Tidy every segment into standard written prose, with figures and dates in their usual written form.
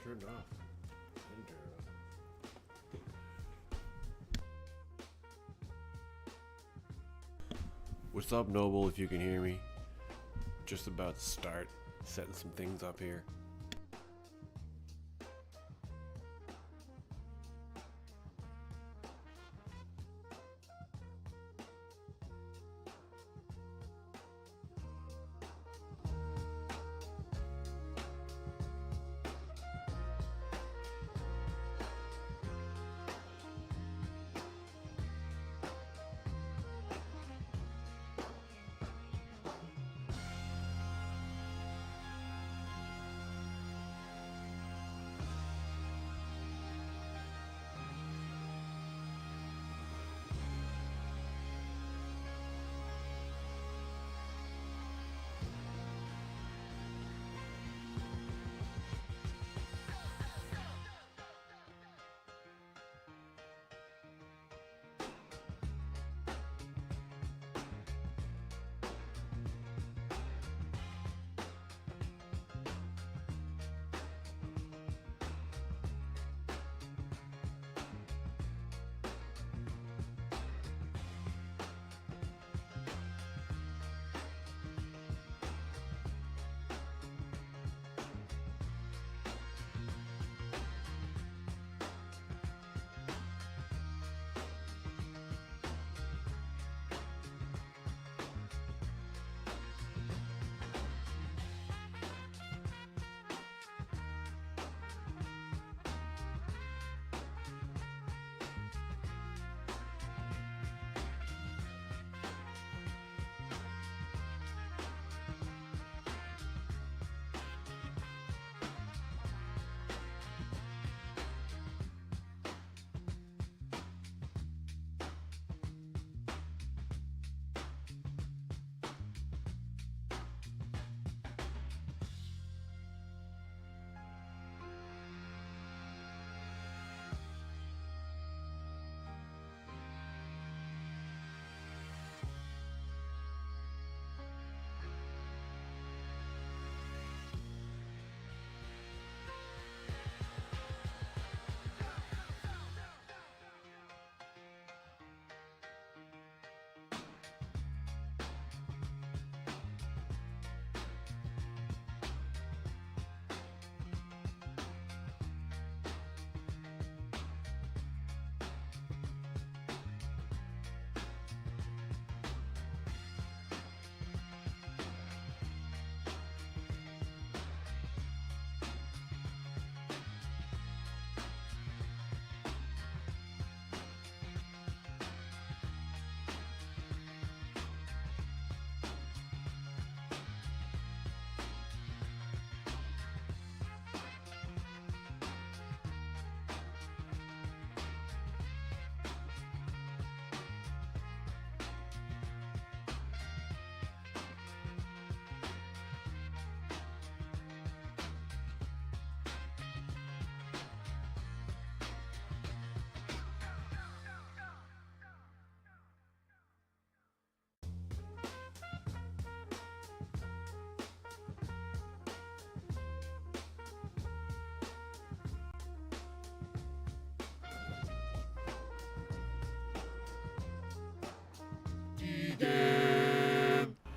turned off. Didn't turn it off. What's up, Noble, if you can hear me? Just about to start setting some things up here.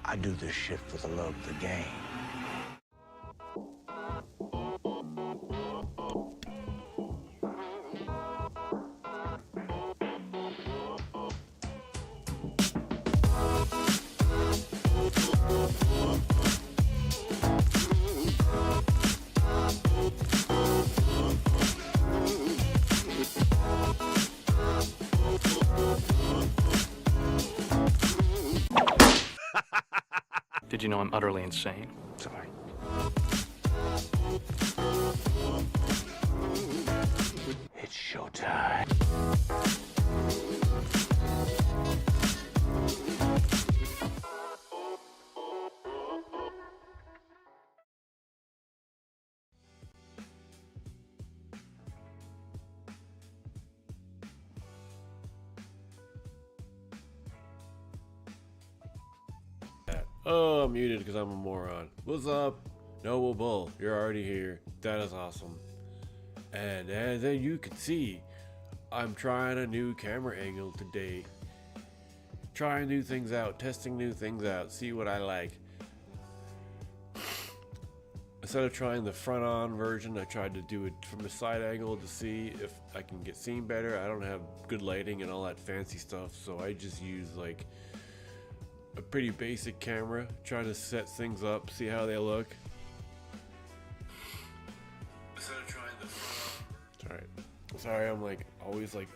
I do this shit for the love of the game. Did you know I'm utterly insane? Sorry. It's showtime. Oh, I'm muted because I'm a moron. What's up? Noble Bull, you're already here. That is awesome. And as you can see, I'm trying a new camera angle today. Trying new things out, testing new things out, see what I like. Instead of trying the front on version, I tried to do it from a side angle to see if I can get seen better. I don't have good lighting and all that fancy stuff, so I just use like a pretty basic camera, trying to set things up, see how they look. Instead of trying the front on. Sorry, I'm like always like,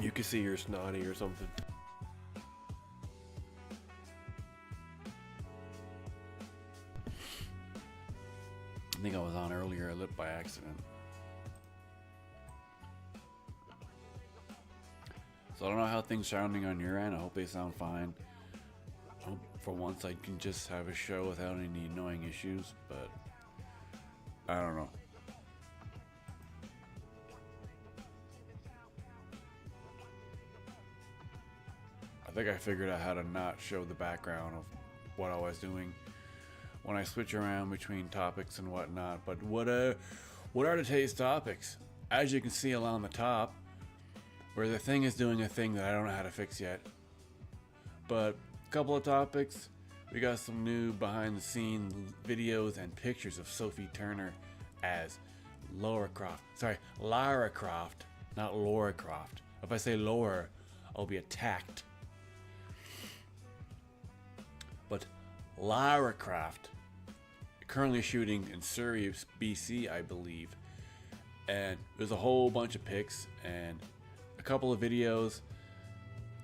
you can see you're snotty or something. I think I was on earlier, I lit by accident. So I don't know how things sounding on your end. I hope they sound fine. I hope for once I can just have a show without any annoying issues, but I don't know. I think I figured out how to not show the background of what I was doing when I switch around between topics and whatnot. But what are today's topics? As you can see along the top, where the thing is doing a thing that I don't know how to fix yet. But a couple of topics. We got some new behind the scenes videos and pictures of Sophie Turner as Lara Croft. Sorry, Lara Croft, not Lara Croft. If I say Lara, I'll be attacked. But Lara Croft, currently shooting in Surrey, BC, I believe. And there's a whole bunch of pics and a couple of videos.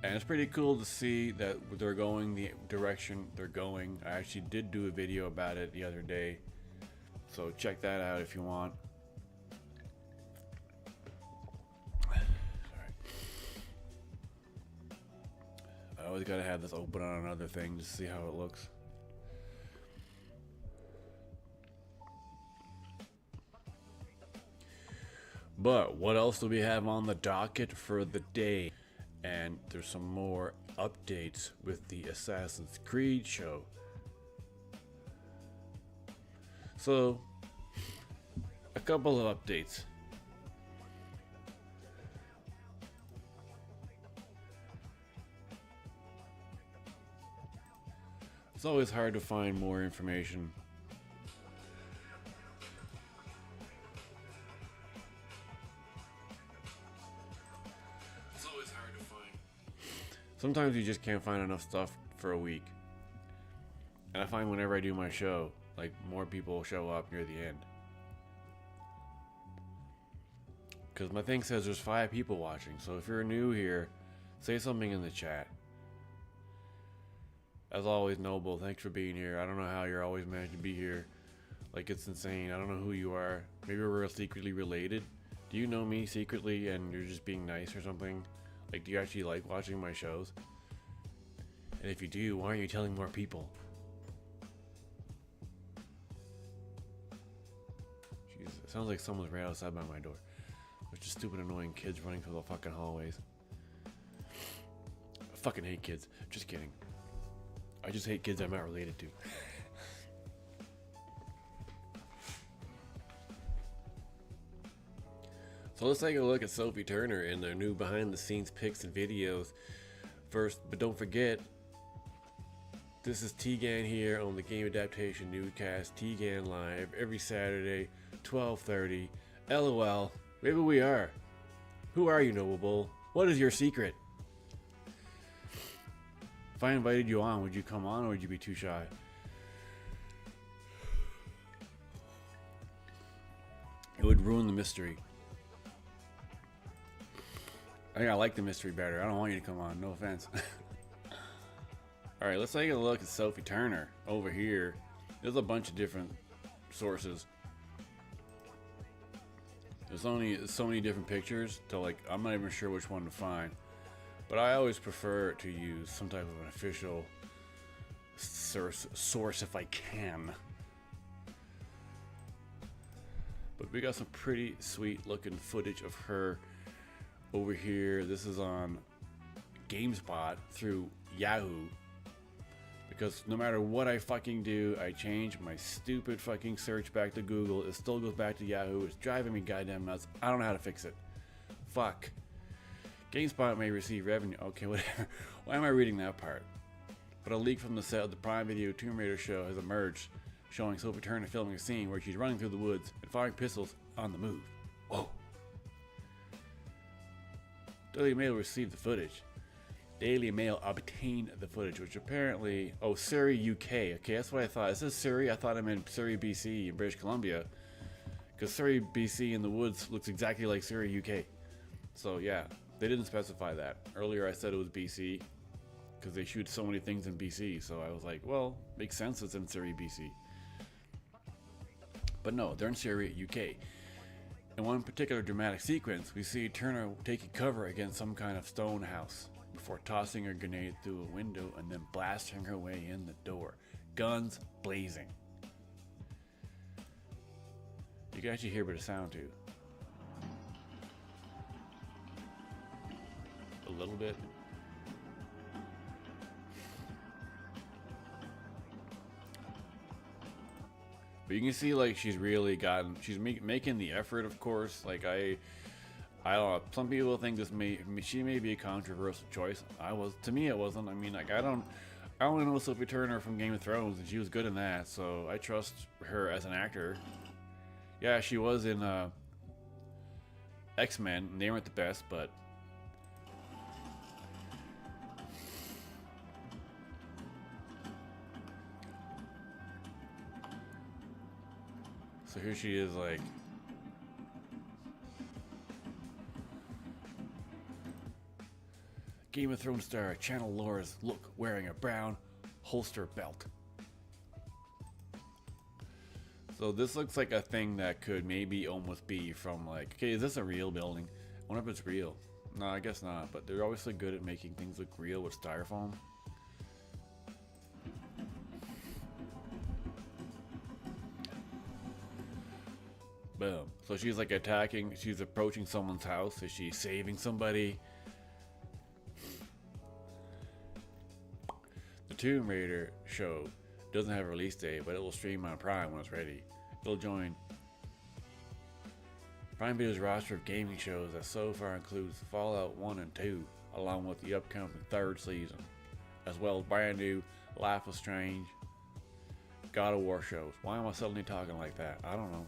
And it's pretty cool to see that they're going the direction they're going. I actually did do a video about it the other day, so check that out if you want. Sorry. I always gotta have this open on another thing to see how it looks. But what else do we have on the docket for the day? And there's some more updates with the Assassin's Creed show. So, a couple of updates. It's always hard to find more information. Sometimes you just can't find enough stuff for a week. And I find whenever I do my show, like, more people show up near the end. Because my thing says there's 5 people watching, so if you're new here, say something in the chat. As always, Noble, thanks for being here. I don't know how you're always managed to be here. Like, it's insane. I don't know who you are. Maybe we're secretly related. Do you know me secretly and you're just being nice or something? Like, do you actually like watching my shows? And if you do, why aren't you telling more people? Jeez, it sounds like someone's right outside by my door. There's just stupid, annoying kids running through the fucking hallways. I fucking hate kids. Just kidding. I just hate kids I'm not related to. So let's take a look at Sophie Turner and their new behind the scenes pics and videos first. But don't forget, this is TGAN here on the Game Adaptation Newscast. TGAN live every Saturday, 12:30. LOL. Maybe we are. Who are you, Noble Bull? What is your secret? If I invited you on, would you come on or would you be too shy? It would ruin the mystery. I think I like the mystery better. I don't want you to come on. No offense. Alright, let's take a look at Sophie Turner over here. There's a bunch of different sources. There's only so many different pictures to, like, I'm not even sure which one to find. But I always prefer to use some type of an official source if I can. But we got some pretty sweet looking footage of her over here. This is on GameSpot through Yahoo, Because no matter what I fucking do, I change my stupid fucking search back to Google, it still goes back to Yahoo. It's driving me goddamn nuts. I don't know how to fix it. Fuck. GameSpot may receive revenue. Okay, whatever. Why am I reading that part? But a leak from the set of the Prime Video Tomb Raider show has emerged, showing Sophie Turner filming a scene where she's running through the woods and firing pistols on the move. Whoa. Daily Mail received the footage. Daily Mail obtained the footage, which apparently... Oh, Surrey, UK. Okay, that's what I thought. Is this Surrey? I thought I meant Surrey, BC in British Columbia. Because Surrey, BC in the woods looks exactly like Surrey, UK. So, yeah, they didn't specify that. Earlier I said it was BC, because they shoot so many things in BC. So I was like, well, makes sense it's in Surrey, BC. But no, they're in Surrey, UK. In one particular dramatic sequence, we see Turner taking cover against some kind of stone house, before tossing her grenade through a window and then blasting her way in the door. Guns blazing. You can actually hear a bit of sound too. A little bit. But you can see like she's really gotten, she's making the effort, of course. Like I don't know, some people think she may be a controversial choice. To me it wasn't. I mean, like I only know Sophie Turner from Game of Thrones, and she was good in that, so I trust her as an actor. Yeah, she was in X-Men, and they weren't the best, but so here she is, like Game of Thrones star Channel Laura's look wearing a brown holster belt. So this looks like a thing that could maybe almost be from like, okay, is this a real building? I wonder if it's real. No, I guess not, but they're obviously good at making things look real with styrofoam. Boom. So she's like attacking, she's approaching someone's house. Is she saving somebody? The Tomb Raider show doesn't have a release date, but it will stream on Prime when it's ready. It'll join Prime Video's roster of gaming shows that so far includes Fallout 1 and 2, along with the upcoming third season, as well as brand new Life is Strange, God of War shows. Why am I suddenly talking like that? I don't know.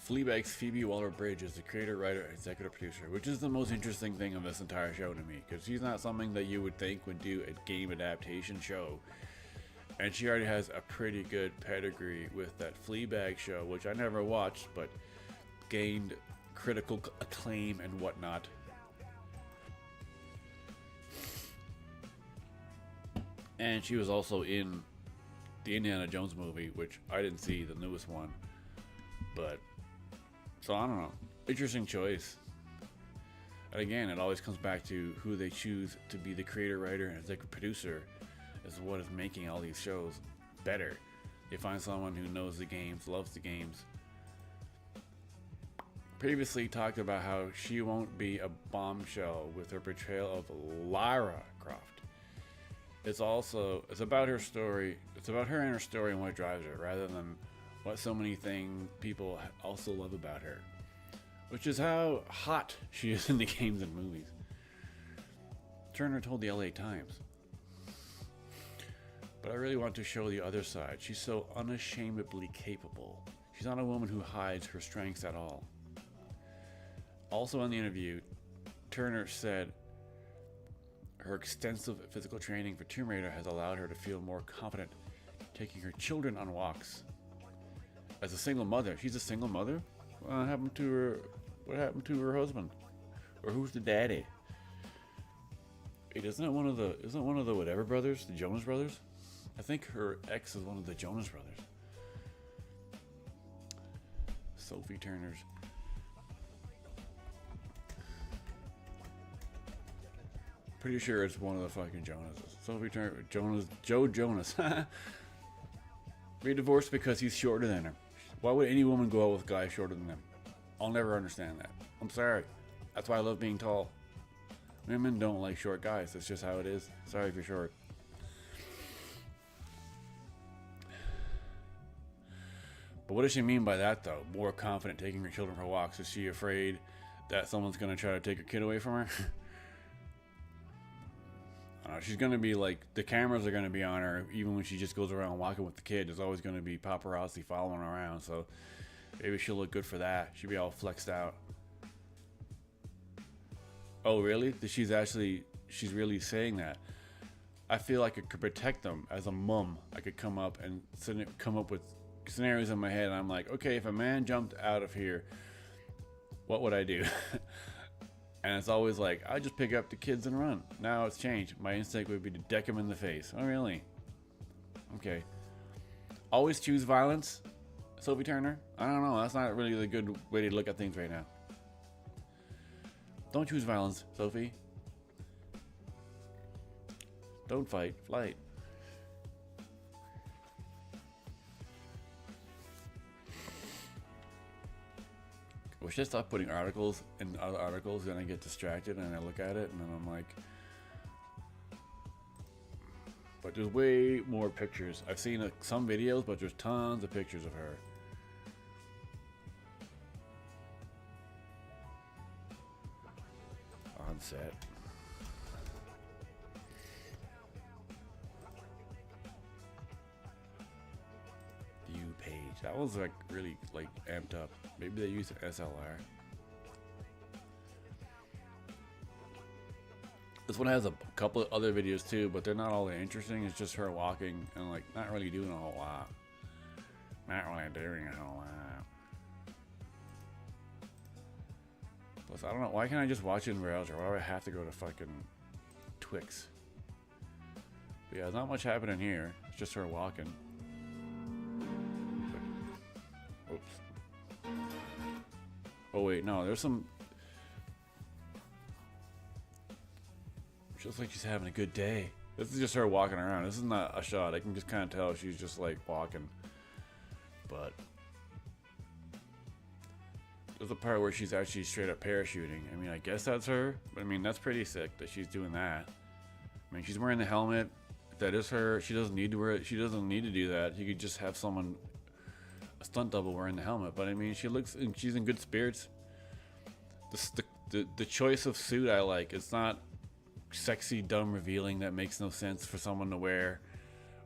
Fleabag's Phoebe Waller-Bridge is the creator, writer, and executive producer, which is the most interesting thing of this entire show to me, because she's not something that you would think would do a game adaptation show, and she already has a pretty good pedigree with that Fleabag show, which I never watched, but gained critical acclaim and whatnot. And she was also in the Indiana Jones movie, which I didn't see, the newest one. But, so I don't know. Interesting choice. And again, it always comes back to who they choose to be the creator, writer, and executive producer is what is making all these shows better. They find someone who knows the games, loves the games. Previously talked about how she won't be a bombshell with her portrayal of Lara Croft. It's about her story. It's about her and her story and what drives her, rather than what so many people also love about her, which is how hot she is in the games and movies. Turner told the LA Times, "But I really want to show the other side. She's so unashamedly capable. She's not a woman who hides her strengths at all." Also in the interview, Turner said her extensive physical training for Tomb Raider has allowed her to feel more confident taking her children on walks. As a single mother, she's a single mother? What happened to her husband? Or who's the daddy? Wait, isn't it one of the whatever brothers? The Jonas Brothers? I think her ex is one of the Jonas Brothers. Sophie Turner's. Pretty sure it's one of the fucking Jonases. Sophie Turner, Joe Jonas. They divorced because he's shorter than her. Why would any woman go out with a guy shorter than them? I'll never understand that. I'm sorry. That's why I love being tall. Women don't like short guys. That's just how it is. Sorry if you're short. But what does she mean by that, though? More confident taking her children for walks. Is she afraid that someone's going to try to take her kid away from her? I don't know. She's going to be like, the cameras are going to be on her even when she just goes around walking with the kid. There's always going to be paparazzi following her around. So maybe she'll look good for that. She'll be all flexed out. Oh, really? She's really saying that. I feel like I could protect them as a mom. I could come up with scenarios in my head, and I'm like, okay, if a man jumped out of here, what would I do? And it's always like, I just pick up the kids and run. Now it's changed. My instinct would be to deck him in the face. Oh, really? Okay. Always choose violence, Sophie Turner? I don't know. That's not really the good way to look at things right now. Don't choose violence, Sophie. Don't fight. Flight. I wish I stopped putting articles in other articles, then I get distracted and I look at it and then I'm like, but there's way more pictures. I've seen some videos, but there's tons of pictures of her. On set. View page. That was like really like amped up. Maybe they used SLR. This one has a couple of other videos too, but they're not all that interesting. It's just her walking and like not really doing a whole lot. Not really doing a whole lot. Plus, I don't know. Why can't I just watch it in browser? Why do I have to go to fucking Twix? But yeah, there's not much happening here. It's just her walking. Oops. Oh wait, no, there's some. She looks like she's having a good day. This is just her walking around. This is not a shot. I can just kind of tell she's just like walking. But there's a part where she's actually straight up parachuting. I mean, I guess that's her. But I mean, that's pretty sick that she's doing that. I mean, she's wearing the helmet. If that is her. She doesn't need to wear it. She doesn't need to do that. You could just have someone, a stunt double, wearing the helmet. But I mean, she's in good spirits. The choice of suit I like. It's not sexy, dumb, revealing that makes no sense for someone to wear,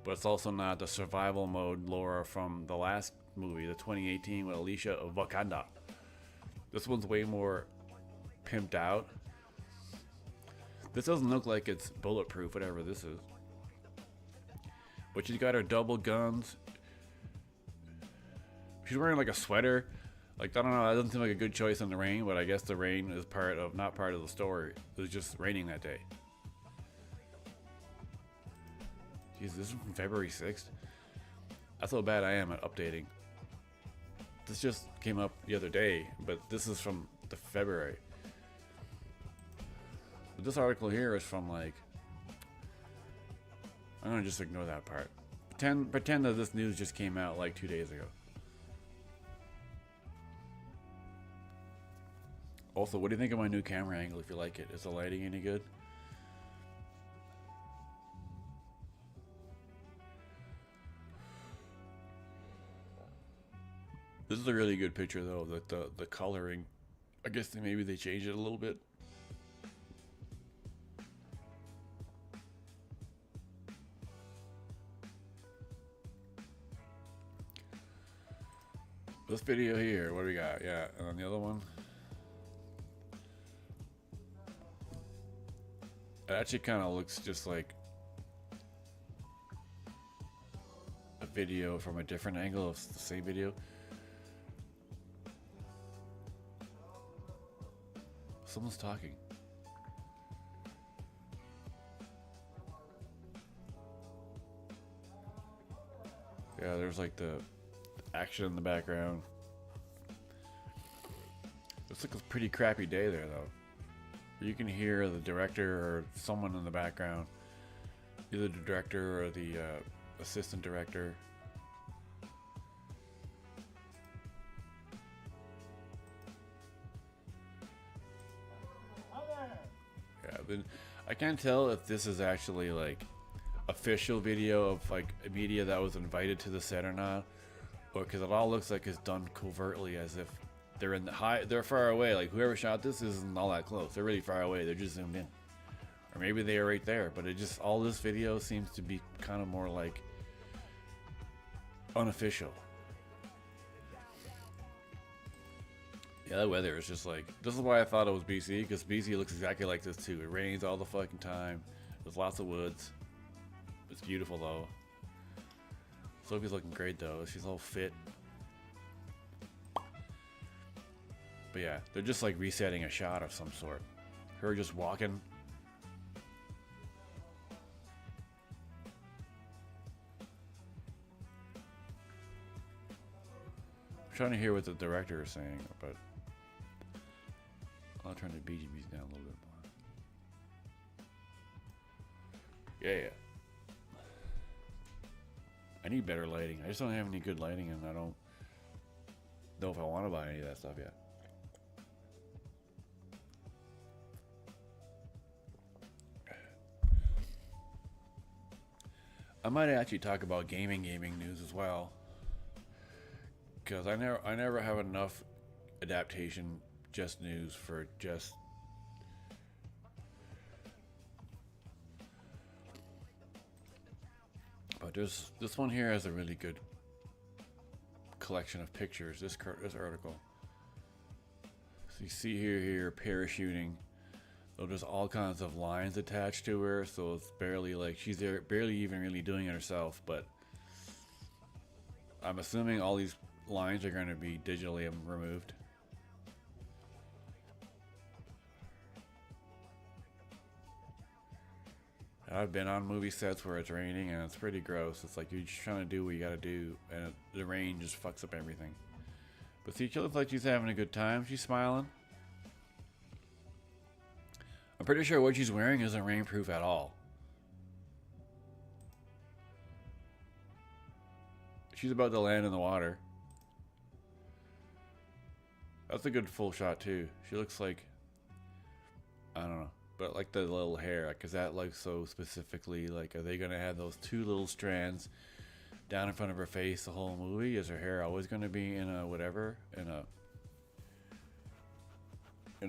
but it's also not the survival mode Lara from the last movie, the 2018 with Alicia of Wakanda. This one's way more pimped out. This doesn't look like it's bulletproof, whatever this is. But she's got her double guns. She's wearing like a sweater. Like, I don't know, that doesn't seem like a good choice in the rain, but I guess the rain is not part of the story. It was just raining that day. Jeez, this is from February 6th. That's how bad I am at updating. This just came up the other day, but this is from the February. But this article here is from like, I'm gonna just ignore that part. Pretend that this news just came out like 2 days ago. Also, what do you think of my new camera angle if you like it? Is the lighting any good? This is a really good picture though, the coloring. I guess maybe they changed it a little bit. This video here, what do we got? Yeah, and then the other one. It actually kind of looks just like a video from a different angle of the same video. Someone's talking. Yeah, there's like the action in the background. Looks like a pretty crappy day there though. You can hear the director or someone in the background, either the director or the assistant director. And I can't tell if this is actually like official video of like media that was invited to the set or not, or because it all looks like it's done covertly, as if they're in the they're far away. Like whoever shot this isn't all that close. They're really far away. They're just zoomed in, or maybe they are right there. But it just all this video seems to be kind of more like unofficial. Yeah, the weather is just like, this is why I thought it was BC, because BC looks exactly like this too. It rains all the fucking time. There's lots of woods. It's beautiful though. Sophie's looking great though. She's all fit. But yeah, they're just like resetting a shot of some sort. Her just walking. I'm trying to hear what the director is saying, but I'll turn the BGBs down a little bit more. Yeah. I need better lighting. I just don't have any good lighting, and I don't know if I want to buy any of that stuff yet. I might actually talk about gaming news as well, because I never have enough adaptation just news for just but this one here has a really good collection of pictures. This article, so you see here parachuting. So there's all kinds of lines attached to her, so it's barely like she's there, barely even really doing it herself. But I'm assuming all these lines are going to be digitally removed. I've been on movie sets where it's raining and it's pretty gross. It's like you're just trying to do what you gotta do, and the rain just fucks up everything. But see, she looks like she's having a good time. She's smiling. I'm pretty sure what she's wearing isn't rainproof at all. She's about to land in the water. That's a good full shot too. She looks like, I don't know, but like the little hair, because that like so specifically, like, are they gonna have those two little strands down in front of her face the whole movie? Is her hair always gonna be in a whatever, in a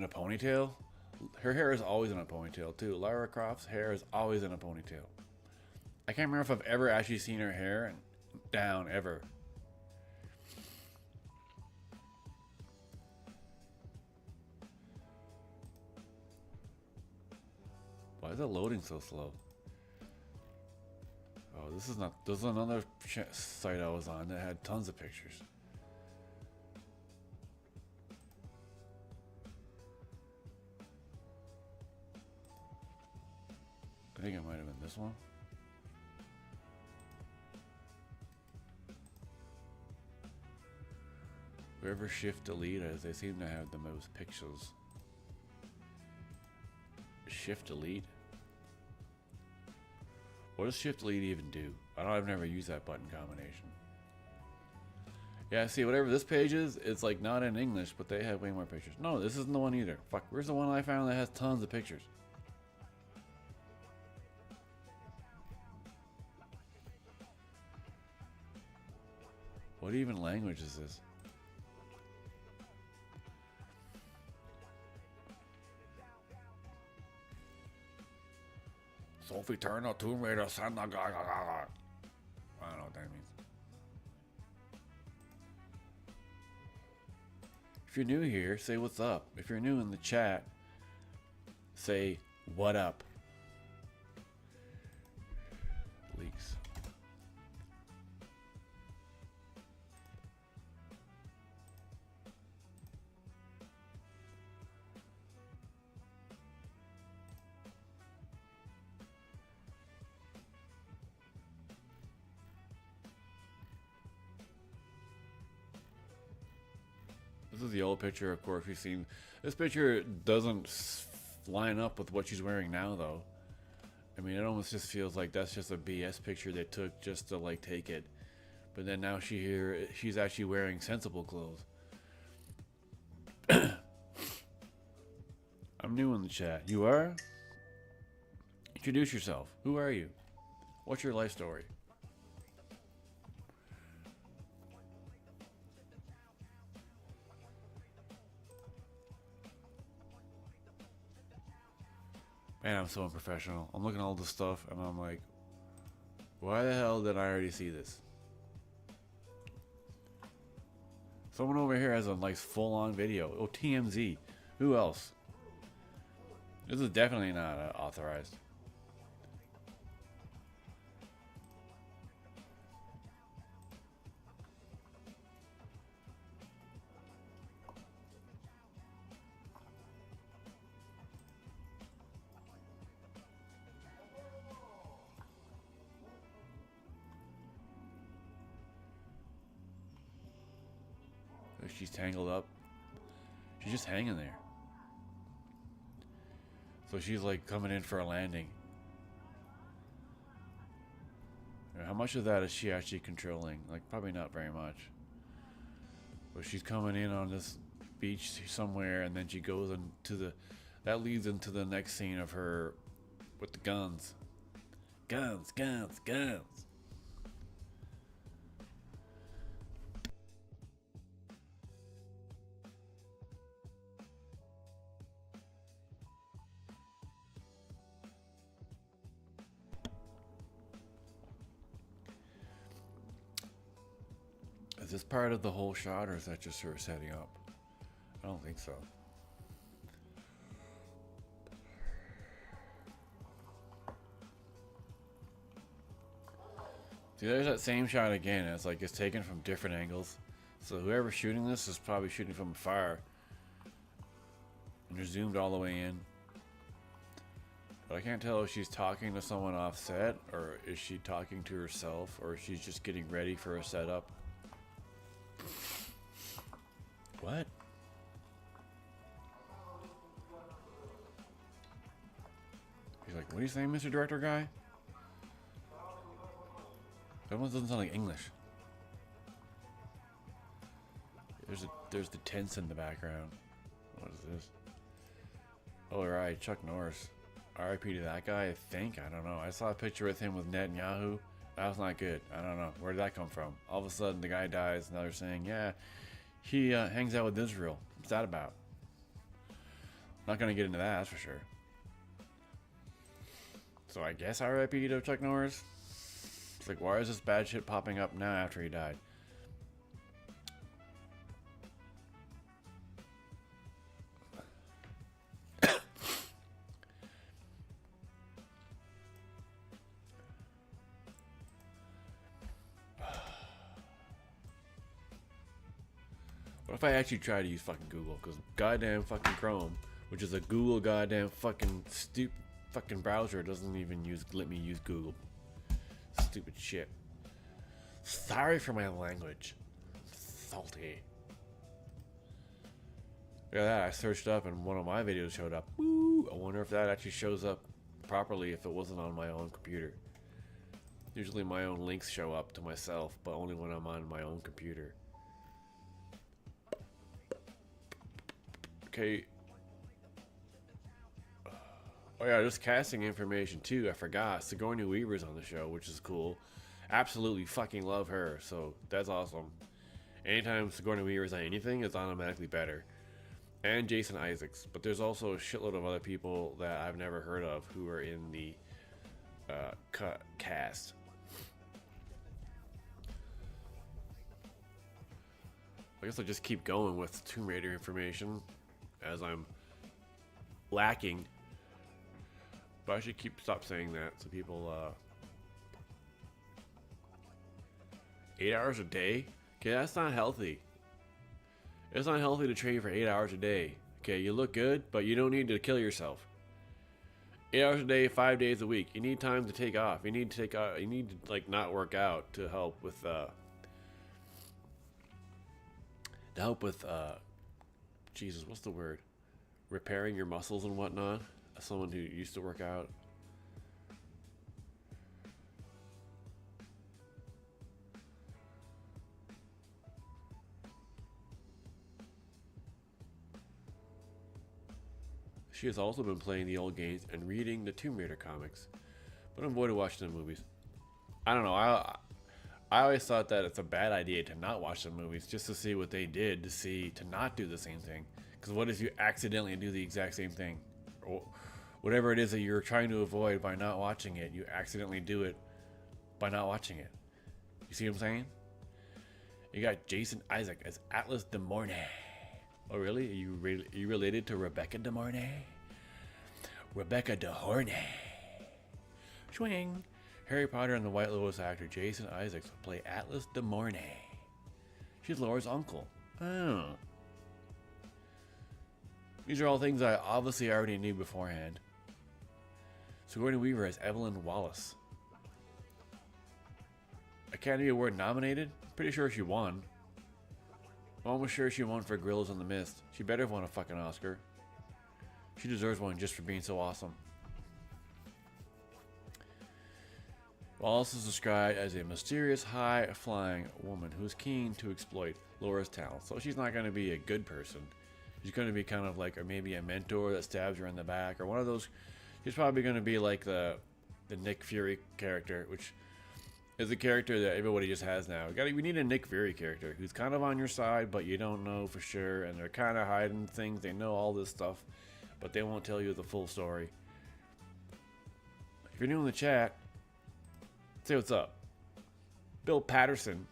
ponytail? Her hair is always in a ponytail too. Lara Croft's hair is always in a ponytail. I can't remember if I've ever actually seen her hair down ever. Why is it loading so slow? Oh, this is not. This is another site I was on that had tons of pictures. I think it might have been this one. Wherever Shift Delete is, they seem to have the most pixels. Shift Delete? What does Shift Delete even do? I've never used that button combination. Yeah, see, whatever this page is, it's like not in English, but they have way more pictures. No, this isn't the one either. Fuck, where's the one I found that has tons of pictures? What even language is this? Sophie Turner, Tomb Raider, Santa Gaga. I don't know what that means. If you're new here, say what's up. If you're new in the chat, say what up. Leaks. This is the old picture, of course. We've seen this picture doesn't line up with what she's wearing now, though. I mean, it almost just feels like that's just a BS picture they took just to like take it. But then now she's actually wearing sensible clothes. I'm new in the chat. You are? Introduce yourself. Who are you? What's your life story? Man, I'm so unprofessional. I'm looking at all this stuff and I'm like, why the hell did I already see this? Someone over here has a like full-on video. Oh, TMZ. Who else? This is definitely not authorized. She's tangled up. She's just hanging there. So she's like coming in for a landing. How much of that is she actually controlling? Like probably not very much. But she's coming in on this beach somewhere and then she goes into the... That leads into the next scene of her with the guns. Guns, guns, guns. Is this part of the whole shot, or is that just her setting up? I don't think so. See, there's that same shot again. It's like it's taken from different angles. So whoever's shooting this is probably shooting from afar. And they're zoomed all the way in. But I can't tell if she's talking to someone off set, or is she talking to herself, or she's just getting ready for a setup. What? He's like, what are you saying, Mr. Director guy? That one doesn't sound like English. There's the tents in the background. What is this? Oh right, Chuck Norris. R.I.P. to that guy, I think. I don't know. I saw a picture with him with Netanyahu. That was not good. I don't know. Where did that come from? All of a sudden the guy dies and now they're saying, yeah, he hangs out with Israel. What's that about? Not gonna get into that, that's for sure. So I guess R.I.P. to Chuck Norris. It's like, why is this bad shit popping up now after he died? What if I actually try to use fucking Google? Because goddamn fucking Chrome, which is a Google goddamn fucking stupid fucking browser, doesn't even let me use Google. Stupid shit. Sorry for my language. Salty. Look at that, I searched up and one of my videos showed up. Woo! I wonder if that actually shows up properly if it wasn't on my own computer. Usually my own links show up to myself, but only when I'm on my own computer. Okay. Oh yeah, just casting information too. I forgot. Sigourney Weaver's on the show, which is cool. Absolutely fucking love her, so that's awesome. Anytime Sigourney Weaver's on anything, it's automatically better. And Jason Isaacs, but there's also a shitload of other people that I've never heard of who are in the cast. I guess I'll just keep going with Tomb Raider information as I'm lacking. But I should stop saying that so people 8 hours a day? Okay, that's not healthy. It's not healthy to train for 8 hours a day. Okay, you look good, but you don't need to kill yourself. 8 hours a day, 5 days a week. You need time to take off. You need to like not work out to help with Jesus, what's the word? Repairing your muscles and whatnot. As someone who used to work out. She has also been playing the old games and reading the Tomb Raider comics, but avoided watching the movies. I don't know. I always thought that it's a bad idea to not watch the movies just to see what they did to not do the same thing. Because what if you accidentally do the exact same thing? Or whatever it is that you're trying to avoid by not watching it, you accidentally do it by not watching it. You see what I'm saying? You got Jason Isaac as Atlas de Mornay. Oh, really? Are you related to Rebecca de Mornay? Rebecca de Hornay. Swing. Harry Potter and the White Lotus actor Jason Isaacs will play Atlas de Mornay. She's Laura's uncle. Oh. These are all things I obviously already knew beforehand. Sigourney Weaver as Evelyn Wallace. Academy Award nominated? Pretty sure she won. I'm almost sure she won for Gorillas in the Mist. She better have won a fucking Oscar. She deserves one just for being so awesome. Wallace is described as a mysterious, high-flying woman who's keen to exploit Laura's talent. So she's not going to be a good person. She's going to be kind of like, or maybe a mentor that stabs her in the back, or one of those. She's probably going to be like the Nick Fury character, which is a character that everybody just has now. We need a Nick Fury character who's kind of on your side, but you don't know for sure, and they're kind of hiding things. They know all this stuff, but they won't tell you the full story. If you're new in the chat, say what's up. Bill Patterson,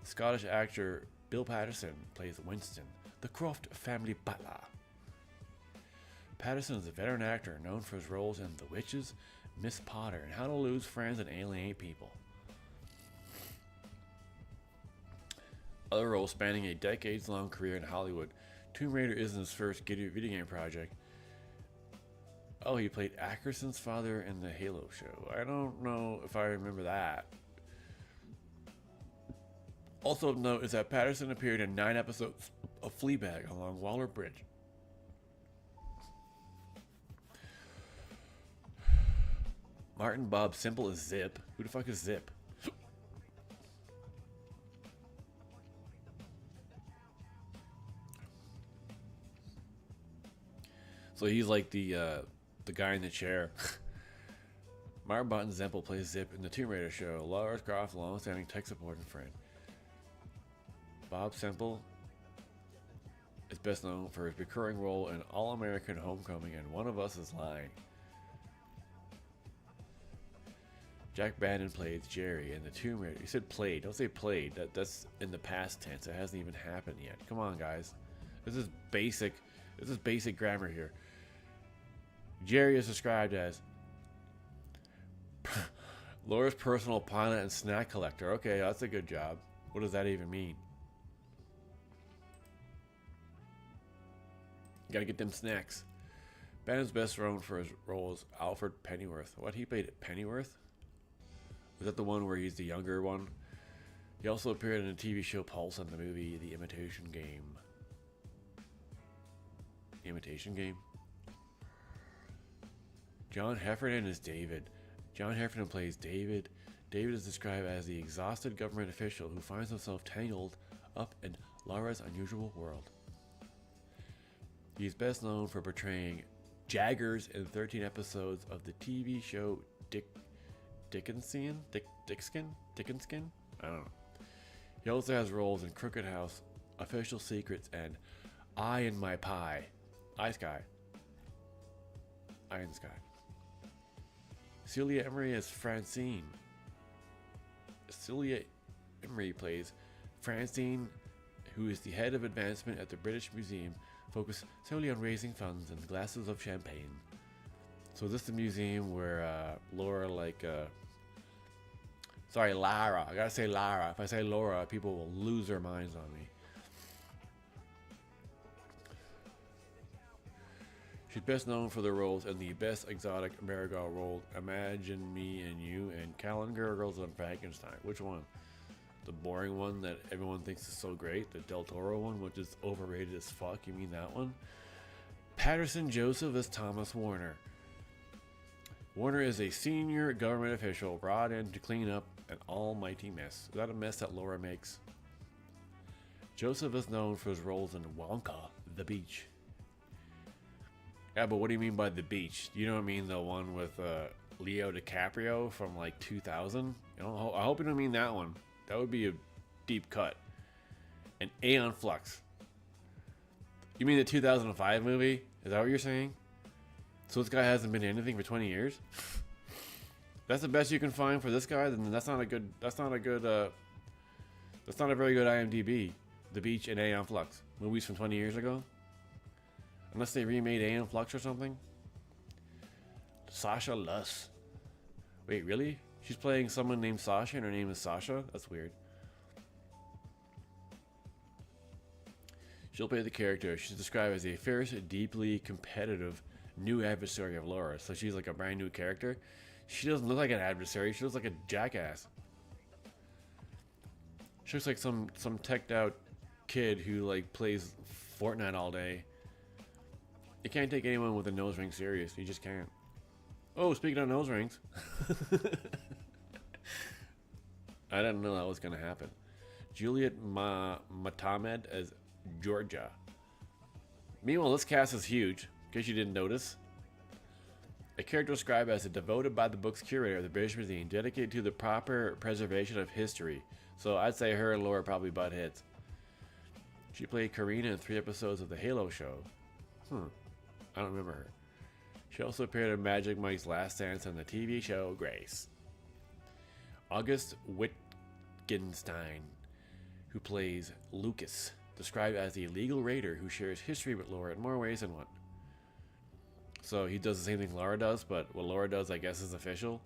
Scottish actor Bill Patterson, plays Winston, the Croft family butler. Patterson is a veteran actor known for his roles in The Witches, Miss Potter, and How to Lose Friends and Alienate People. Other roles spanning a decades-long career in Hollywood. Tomb Raider isn't his first video game project. Oh, he played Ackerson's father in the Halo show. I don't know if I remember that. Also of note is that Patterson appeared in 9 episodes of Fleabag along Waller Bridge. Martin Bob Simple is Zip. Who the fuck is Zip? So he's like the guy in the chair. Martin Bob Simple plays Zip in the Tomb Raider show. Lara Croft, long-standing tech support and friend. Bob Semple is best known for his recurring role in All-American Homecoming and One of Us is Lying. Jack Bannon plays Jerry in the Tomb Raider. You said played. Don't say played. That's in the past tense. It hasn't even happened yet. Come on, guys. This is basic grammar here. Jerry is described as Laura's personal pilot and snack collector. Okay, that's a good job. What does that even mean? You gotta get them snacks. Bannon's best known for his role as Alfred Pennyworth. What, he played Pennyworth? Was that the one where he's the younger one? He also appeared in the TV show Pulse and the movie The Imitation Game. The Imitation Game? John Heffernan is David. John Heffernan plays David. David is described as the exhausted government official who finds himself tangled up in Lara's unusual world. He is best known for portraying Jaggers in 13 episodes of the TV show Dickinson? I don't know. He also has roles in Crooked House, Official Secrets, and Eye in My Pie. Eye in the Sky. Celia Emery as Francine. Celia Emery plays Francine, who is the head of advancement at the British Museum, focused solely on raising funds and glasses of champagne. So this is the museum where Lara, Lara. I gotta say Lara. If I say Laura, people will lose their minds on me. She's best known for the roles in the Best Exotic Marigold role, Imagine Me and You, and Callan Girls on Frankenstein. Which one? The boring one that everyone thinks is so great? The Del Toro one, which is overrated as fuck? You mean that one? Patterson Joseph as Thomas Warner. Warner is a senior government official brought in to clean up an almighty mess. Is that a mess that Laura makes? Joseph is known for his roles in Wonka, The Beach. Yeah, but what do you mean by the beach? You know what I mean? The one with Leo DiCaprio from like 2000? You know, I hope you don't mean that one. That would be a deep cut. An Aeon Flux. You mean the 2005 movie? Is that what you're saying? So this guy hasn't been in anything for 20 years? That's the best you can find for this guy? Then that's not a very good IMDb. The Beach and Aeon Flux. Movies from 20 years ago? Unless they remade Aeon Flux or something? Sasha Luss. Wait, really? She's playing someone named Sasha and her name is Sasha? That's weird. She'll play the character. She's described as a fierce, deeply competitive new adversary of Lara. So she's like a brand new character. She doesn't look like an adversary. She looks like a jackass. She looks like some teched out kid who like plays Fortnite all day. You can't take anyone with a nose ring serious. You just can't. Oh, speaking of nose rings. I didn't know that was going to happen. Juliet Matamed as Georgia. Meanwhile, this cast is huge, in case you didn't notice. A character described as a devoted by the book's curator of the British Museum, dedicated to the proper preservation of history. So I'd say her and Laura probably butt heads. She played Karina in 3 episodes of the Halo show. I don't remember her. She also appeared in Magic Mike's Last Dance on the TV show Grace. August Wittgenstein, who plays Lucas, described as the illegal raider who shares history with Laura in more ways than one. So he does the same thing Laura does, but what Laura does, I guess, is official.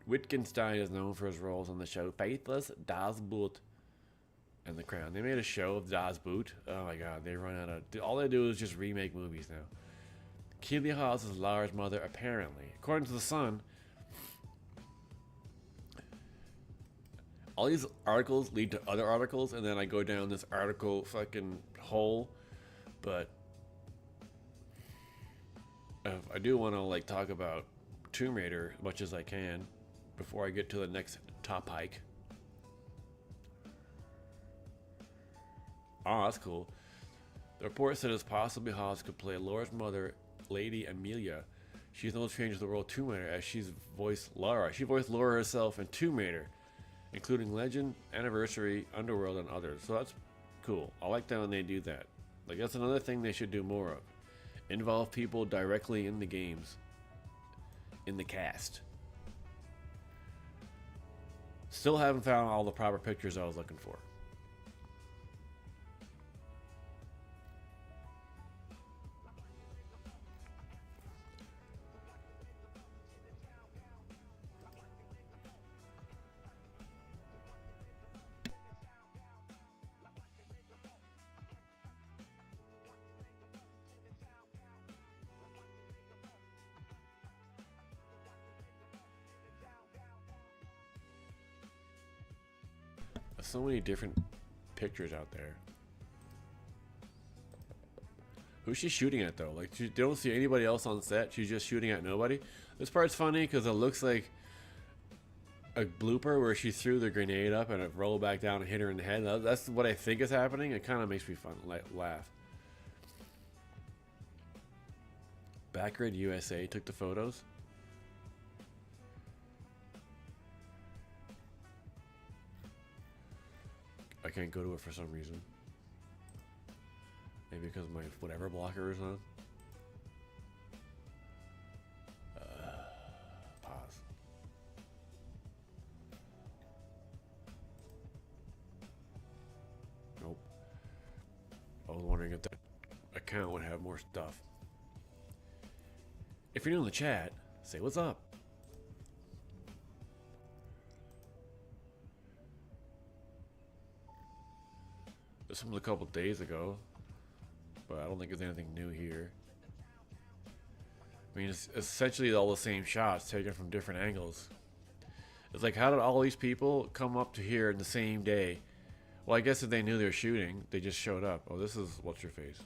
Wittgenstein is known for his roles on the show Faithless, Das Boot, and The Crown. They made a show of Das Boot. Oh my god, they run out of... All they do is just remake movies now. Keely Hawes is Lara's mother, apparently. According to The Sun, all these articles lead to other articles, and then I go down this article fucking hole. But I do want to like talk about Tomb Raider as much as I can before I get to the next top hike. Oh, that's cool. The report said it's possibly Hawes could play Laura's mother, Lady Amelia. She's no stranger to the world Tomb Raider, as she's voiced Lara. She voiced Laura herself in Tomb Raider, including Legend, Anniversary, Underworld, and others. So that's cool. I like that when they do that. Like, that's another thing they should do more of. Involve people directly in the games, in the cast. Still haven't found all the proper pictures I was looking for. So many different pictures out there. Who's she shooting at though? Like, you don't see anybody else on set. She's just shooting at nobody. This part's funny because it looks like a blooper where she threw the grenade up and it rolled back down and hit her in the head. That's what I think is happening. It kind of makes me fun, laugh. Backgrid USA took the photos. I can't go to it for some reason. Maybe because my whatever blocker is on. Pause. Nope. I was wondering if that account would have more stuff. If you're new in the chat, say what's up. This one was a couple days ago, but I don't think there's anything new here. I mean, it's essentially all the same shots taken from different angles. It's like, how did all these people come up to here in the same day? Well, I guess if they knew they were shooting, they just showed up. Oh, this is what's your face.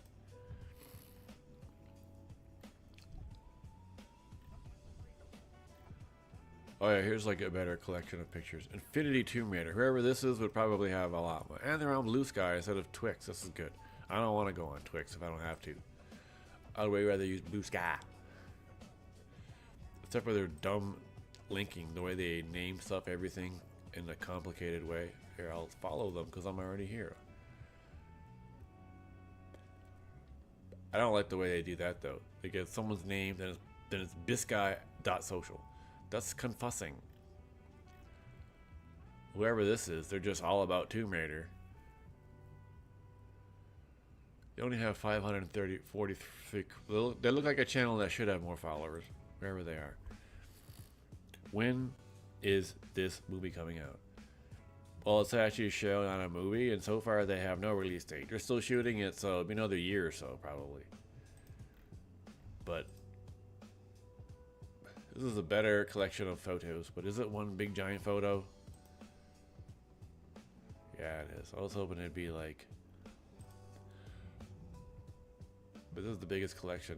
Oh yeah, here's like a better collection of pictures. Infinity Tomb Raider. Whoever this is would probably have a lot more. And they're on Blue Sky instead of Twix. This is good. I don't want to go on Twix if I don't have to. I'd way rather use Blue Sky. Except for their dumb linking, the way they name stuff, everything in a complicated way. Here, I'll follow them because I'm already here. I don't like the way they do that though. They get someone's name, then it's bisguy.social. That's confussing. Whoever this is, they're just all about Tomb Raider. They only have 43. They look like a channel that should have more followers, wherever they are. When is this movie coming out? Well, it's actually showing on a movie, and so far they have no release date. They're still shooting it, so it'll be another year or so, probably. But this is a better collection of photos. But is it one big giant photo? Yeah, it is. I was hoping it'd be like... But this is the biggest collection.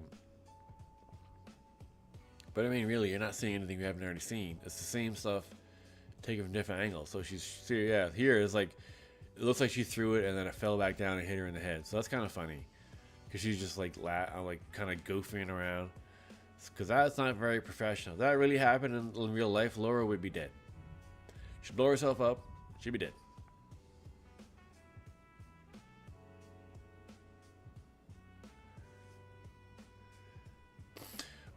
But I mean, really, you're not seeing anything you haven't already seen. It's the same stuff, taken from different angles. So yeah, here is like, it looks like she threw it and then it fell back down and hit her in the head. So that's kind of funny, because she's just like kind of goofing around. Because that's not very professional. If that really happened in real life, Laura would be dead. She'd blow herself up. She'd be dead.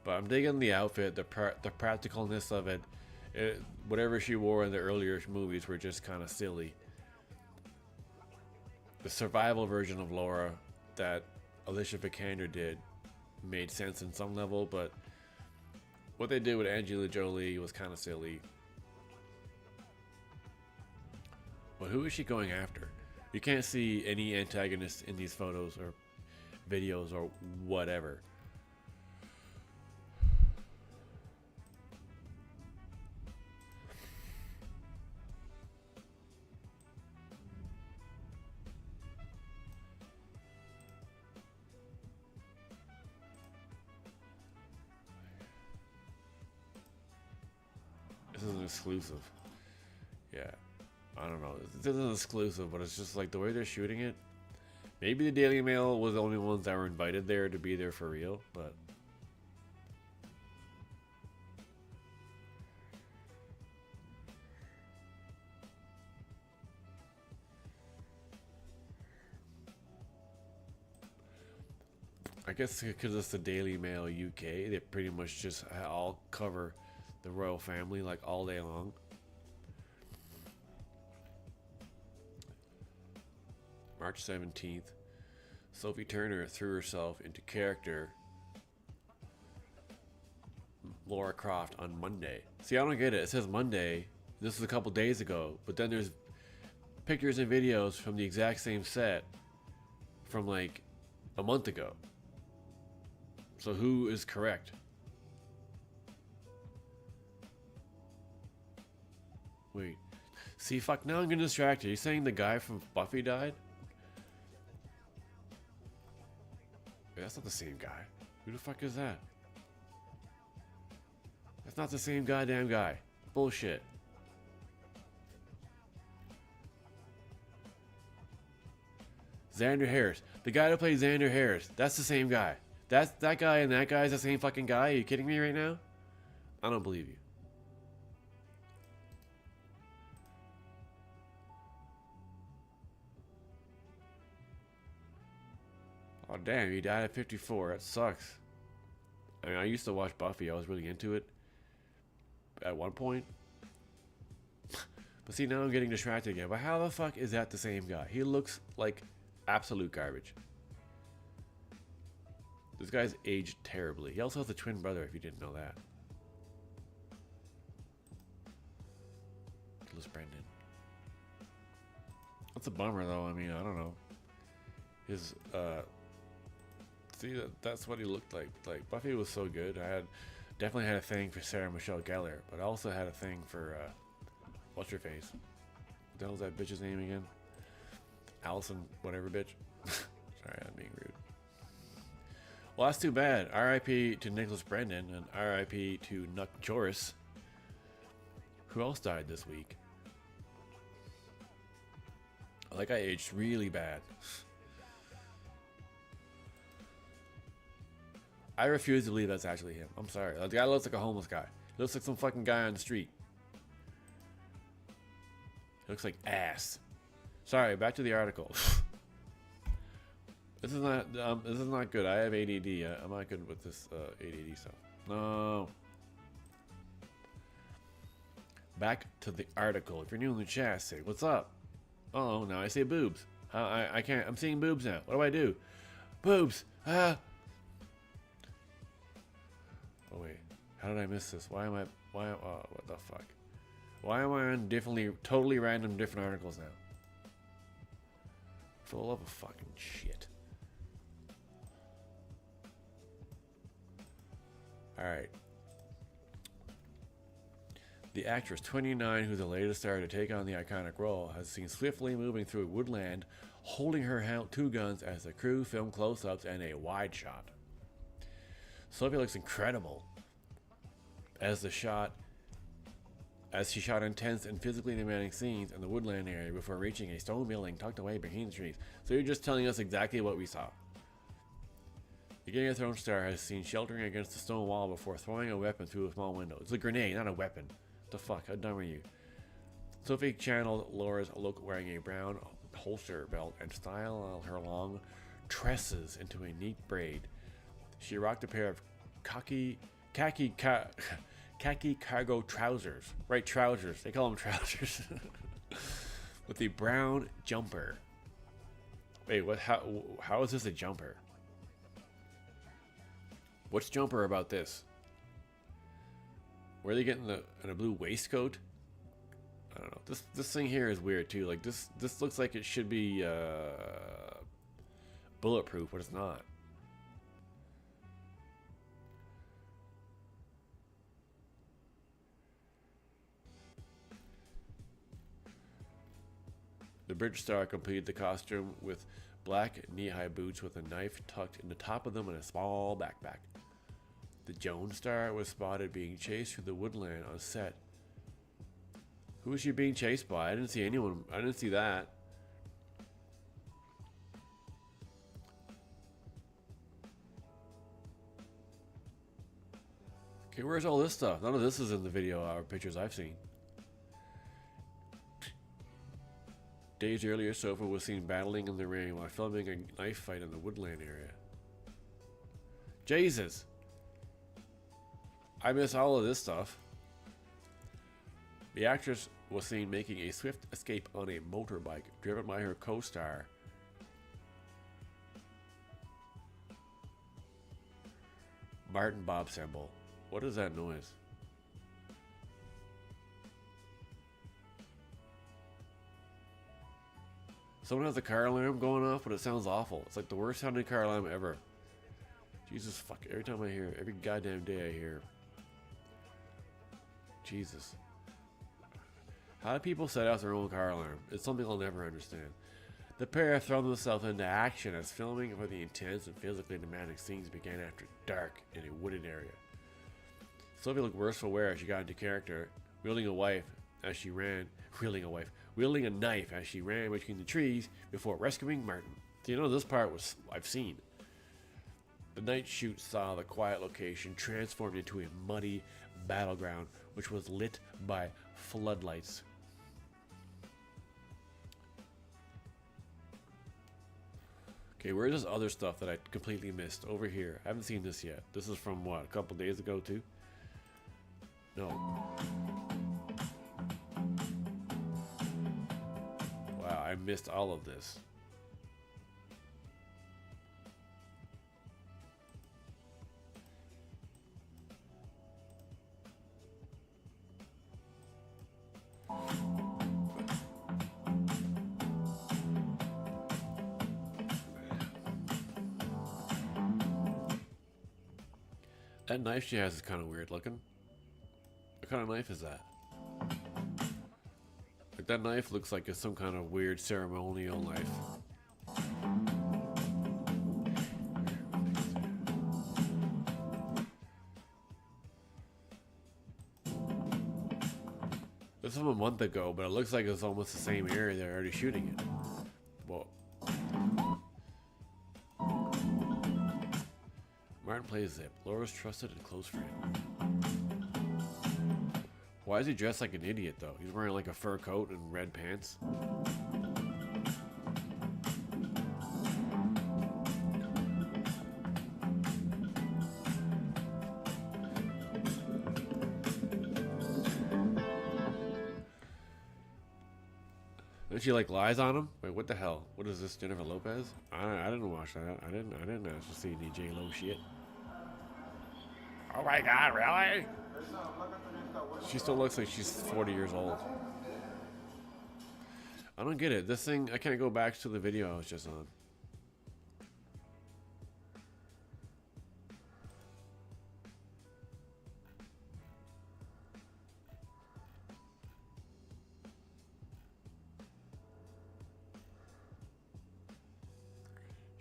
But I'm digging the outfit, the practicalness of it. Whatever she wore in the earlier movies were just kind of silly. The survival version of Laura that Alicia Vikander did made sense in some level, but what they did with Angelina Jolie was kind of silly. But who is she going after? You can't see any antagonists in these photos or videos or whatever. This is an exclusive. Yeah. I don't know. This isn't exclusive, but it's just like the way they're shooting it. Maybe the Daily Mail was the only ones that were invited there to be there for real, but... I guess because it's the Daily Mail UK, they pretty much just all cover the royal family like all day long. March 17th, Sophie Turner threw herself into character Lara Croft on Monday. See, I don't get it. It says Monday. This is a couple days ago, but then there's pictures and videos from the exact same set from like a month ago. So who is correct? Wait. See, fuck, now I'm getting distracted. Are you saying the guy from Buffy died? Wait, that's not the same guy. Who the fuck is that? That's not the same goddamn guy. Bullshit. Xander Harris. The guy that plays Xander Harris. That's the same guy. That guy and that guy is the same fucking guy. Are you kidding me right now? I don't believe you. Oh damn, he died at 54. That sucks. I mean, I used to watch Buffy. I was really into it at one point. But see, now I'm getting distracted again. But how the fuck is that the same guy? He looks like absolute garbage. This guy's aged terribly. He also has a twin brother, if you didn't know that. Nicholas Brendan. That's a bummer, though. I mean, I don't know. His, see, that's what he looked like. Like, Buffy was so good. Definitely had a thing for Sarah Michelle Gellar, but I also had a thing for, what's her face? What the hell's that bitch's name again? Allison, whatever bitch. Sorry, I'm being rude. Well, that's too bad. R.I.P. to Nicholas Brendan and R.I.P. to Nuck Joris. Who else died this week? Like, I aged really bad. I refuse to believe that's actually him. I'm sorry. The guy looks like a homeless guy. He looks like some fucking guy on the street. He looks like ass. Sorry, back to the article. This is not good. I have ADD. I'm not good with this ADD stuff. No. Back to the article. If you're new in the chat, say what's up. Oh, now I say boobs. I can't. I'm seeing boobs now. What do I do? Boobs. Ah. Oh wait. How did I miss this? Why am I? Why? Oh, what the fuck? Why am I on totally random different articles now? Full of fucking shit. Alright. The actress, 29, who's the latest star to take on the iconic role, has seen swiftly moving through woodland, holding her two guns as the crew film close-ups and a wide shot. Sophie looks incredible as she shot intense and physically demanding scenes in the woodland area before reaching a stone building tucked away behind the trees. So you're just telling us exactly what we saw. The Game of Thrones star has seen sheltering against a stone wall before throwing a weapon through a small window. It's a grenade, not a weapon. What the fuck? How dumb are you? Sophie channeled Laura's look wearing a brown holster belt and styled her long tresses into a neat braid. She rocked a pair of khaki cargo trousers. Right, trousers. They call them trousers. With a brown jumper. Wait, what? How is this a jumper? What's jumper about this? Where are they getting a blue waistcoat? I don't know. This thing here is weird too. Like this looks like it should be bulletproof, but it's not. The bridge star completed the costume with black knee-high boots with a knife tucked in the top of them and a small backpack. The Jones star was spotted being chased through the woodland on set. Who was she being chased by? I didn't see anyone. I didn't see that. Okay, where's all this stuff? None of this is in the video or pictures I've seen. Days earlier, Sophie was seen battling in the rain while filming a knife fight in the woodland area. Jesus! I miss all of this stuff. The actress was seen making a swift escape on a motorbike, driven by her co-star. Martin Bob symbol. What is that noise? Someone has a car alarm going off, but it sounds awful. It's like the worst sounding car alarm ever. Jesus fuck. Every time I hear it, every goddamn day I hear. Jesus. How do people set out their own car alarm? It's something I'll never understand. The pair have thrown themselves into action as filming for the intense and physically demanding scenes began after dark in a wooded area. Sophie looked worse for wear as she got into character, wielding a knife as she ran between the trees before rescuing Martin. So you know this part was I've seen. The night shoot saw the quiet location transformed into a muddy battleground, which was lit by floodlights. Okay, where's this other stuff that I completely missed? Over here. I haven't seen this yet. This is from what, a couple days ago too? No. Wow, I missed all of this. That knife she has is kind of weird looking. What kind of knife is that? Like that knife looks like it's some kind of weird ceremonial knife. This is from a month ago, but it looks like it's almost the same area they're already shooting it. Well, Martin plays Zip, Laura's trusted and close friend. Why is he dressed like an idiot, though? He's wearing like a fur coat and red pants. And she like lies on him. Wait, what the hell? What is this, Jennifer Lopez? I didn't watch that. I didn't ask to see any J-Lo shit. Oh my God, really? She still looks like she's 40 years old. I don't get it. This thing, I can't go back to the video I was just on.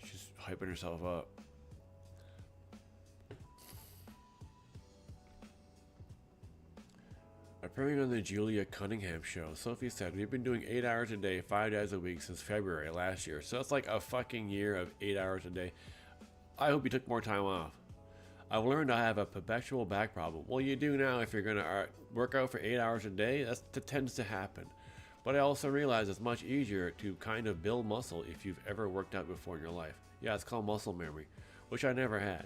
She's hyping herself up. Appearing on the Julia Cunningham show, Sophie said, "We've been doing 8 hours a day, 5 days a week since February last year. So that's like a fucking year of 8 hours a day. I hope you took more time off. I've learned I have a perpetual back problem." Well, you do now if you're going to work out for 8 hours a day. That tends to happen. But I also realize it's much easier to kind of build muscle if you've ever worked out before in your life. Yeah, it's called muscle memory, which I never had.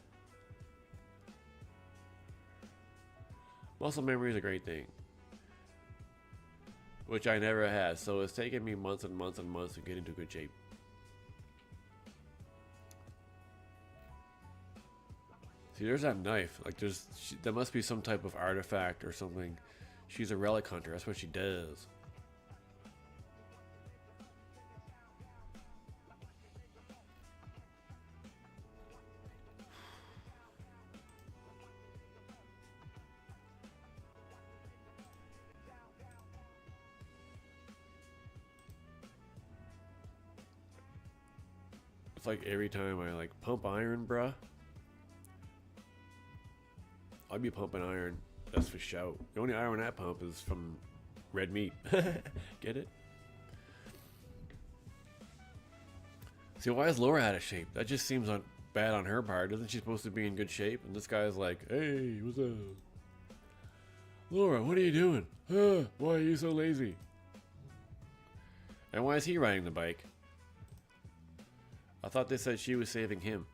Muscle memory is a great thing, which I never had, so it's taken me months and months and months to get into good shape. See, there's that knife. Like, there must be some type of artifact or something. She's a relic hunter. That's what she does. It's like every time I like pump iron, bruh. I'll be pumping iron. That's for show. The only iron I pump is from red meat. Get it? See, why is Laura out of shape? That just seems bad on her part. Isn't she supposed to be in good shape? And this guy's like, "Hey, what's up? Laura, what are you doing? Why are you so lazy?" And why is he riding the bike? I thought they said she was saving him.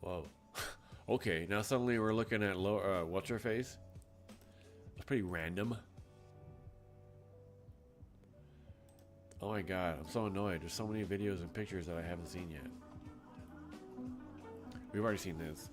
Whoa. Okay, now suddenly we're looking at what's her face? That's pretty random. Oh my God, I'm so annoyed. There's so many videos and pictures that I haven't seen yet. We've already seen this.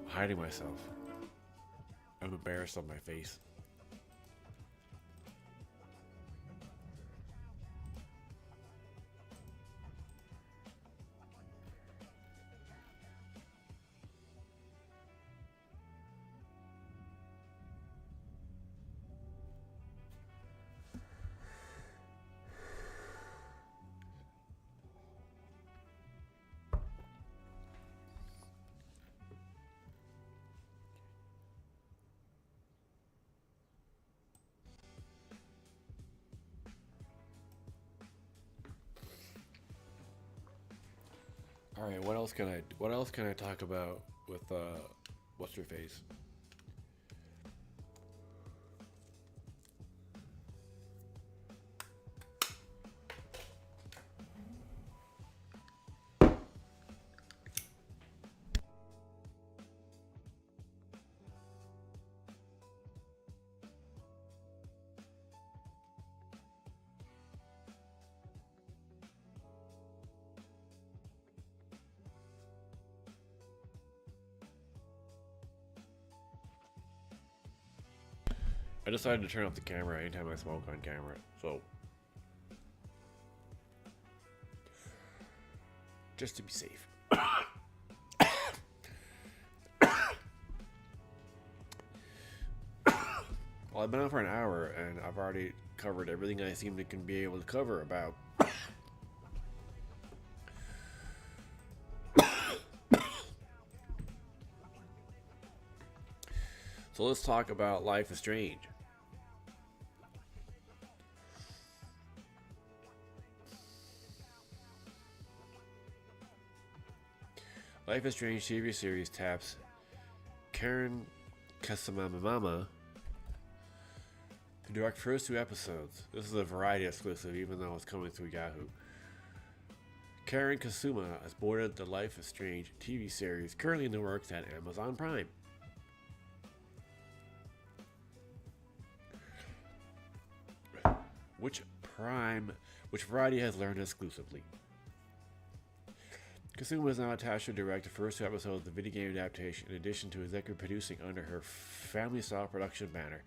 Hiding myself. I'm embarrassed on my face. All right, what else can I talk about with what's her face? I decided to turn off the camera anytime I smoke on camera, so just to be safe. Well, I've been on for an hour and I've already covered everything I seem to can be able to cover about. So let's talk about Life is Strange. Life is Strange TV series taps Karen Kasamamama to direct first 2 episodes. This is a Variety exclusive, even though it's coming through Yahoo. Karen Kasuma has boarded the Life is Strange TV series, currently in the works at Amazon Prime. Which Variety has learned exclusively. Kasuma is now attached to direct the first 2 episodes of the video game adaptation, in addition to executive producing under her family-style production banner.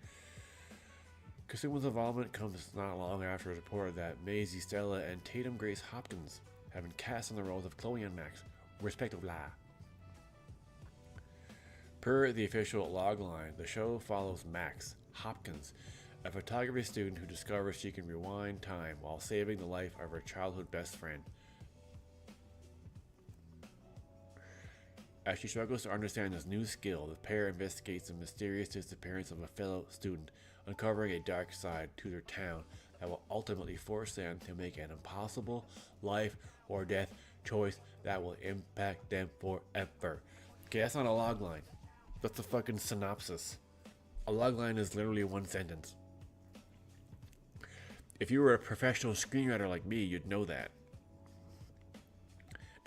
Kasuma's involvement comes not long after a report that Maisie Stella and Tatum Grace Hopkins have been cast in the roles of Chloe and Max, respectively. Per the official logline, the show follows Max Hopkins, a photography student who discovers she can rewind time while saving the life of her childhood best friend. As she struggles to understand this new skill, the pair investigates the mysterious disappearance of a fellow student, uncovering a dark side to their town that will ultimately force them to make an impossible life or death choice that will impact them forever. Okay, that's not a logline. That's the fucking synopsis. A logline is literally 1 sentence. If you were a professional screenwriter like me, you'd know that.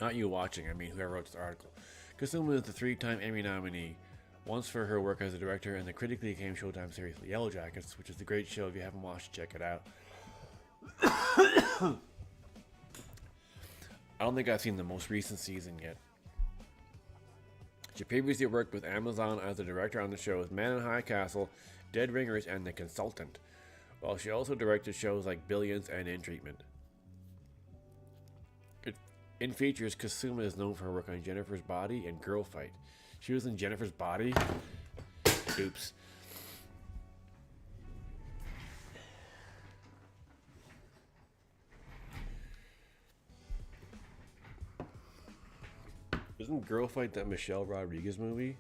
Not you watching, I mean whoever wrote this article. Kasuma is the 3-time Emmy nominee, once for her work as a director in the critically acclaimed Showtime series Yellow Jackets, which is a great show. If you haven't watched it, check it out. I don't think I've seen the most recent season yet. She previously worked with Amazon as a director on the shows Man in High Castle, Dead Ringers, and The Consultant, while she also directed shows like Billions and In Treatment. In features, Kasuma is known for her work on Jennifer's Body and Girl Fight. She was in Jennifer's Body? Oops. Isn't Girl Fight that Michelle Rodriguez movie?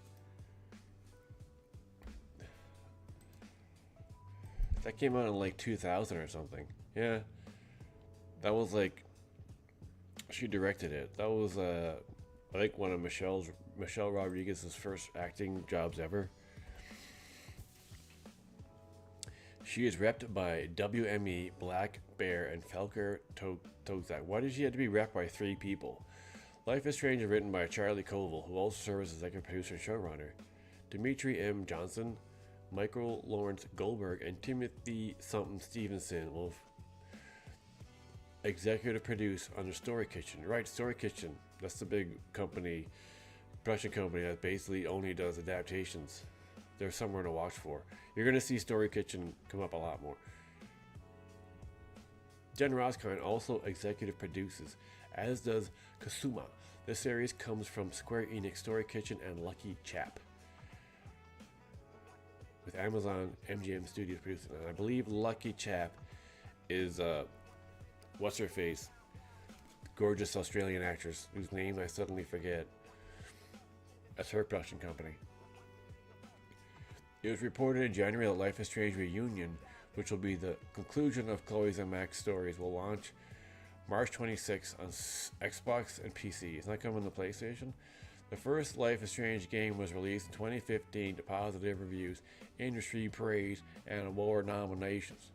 That came out in like 2000 or something. Yeah. That was like... She directed it. That was, I think, one of Michelle Rodriguez's first acting jobs ever. She is repped by WME, Black Bear, and Felker Tozak. Why did she have to be repped by 3 people? Life is Strange is written by Charlie Koval, who also serves as executive producer and showrunner. Dimitri M. Johnson, Michael Lawrence Goldberg, and Timothy Stevenson will executive produce under Story Kitchen. Right, Story Kitchen. That's the big company, production company that basically only does adaptations. They're somewhere to watch for. You're going to see Story Kitchen come up a lot more. Jen Roskine also executive produces, as does Kasuma. This series comes from Square Enix, Story Kitchen, and Lucky Chap, with Amazon MGM Studios producing. And I believe Lucky Chap is what's her face? Gorgeous Australian actress whose name I suddenly forget. That's her production company. It was reported in January that Life is Strange Reunion, which will be the conclusion of Chloe's and Max's stories, will launch March 26th on Xbox and PC. It's not coming to PlayStation. The first Life is Strange game was released in 2015 to positive reviews, industry praise, and award nominations.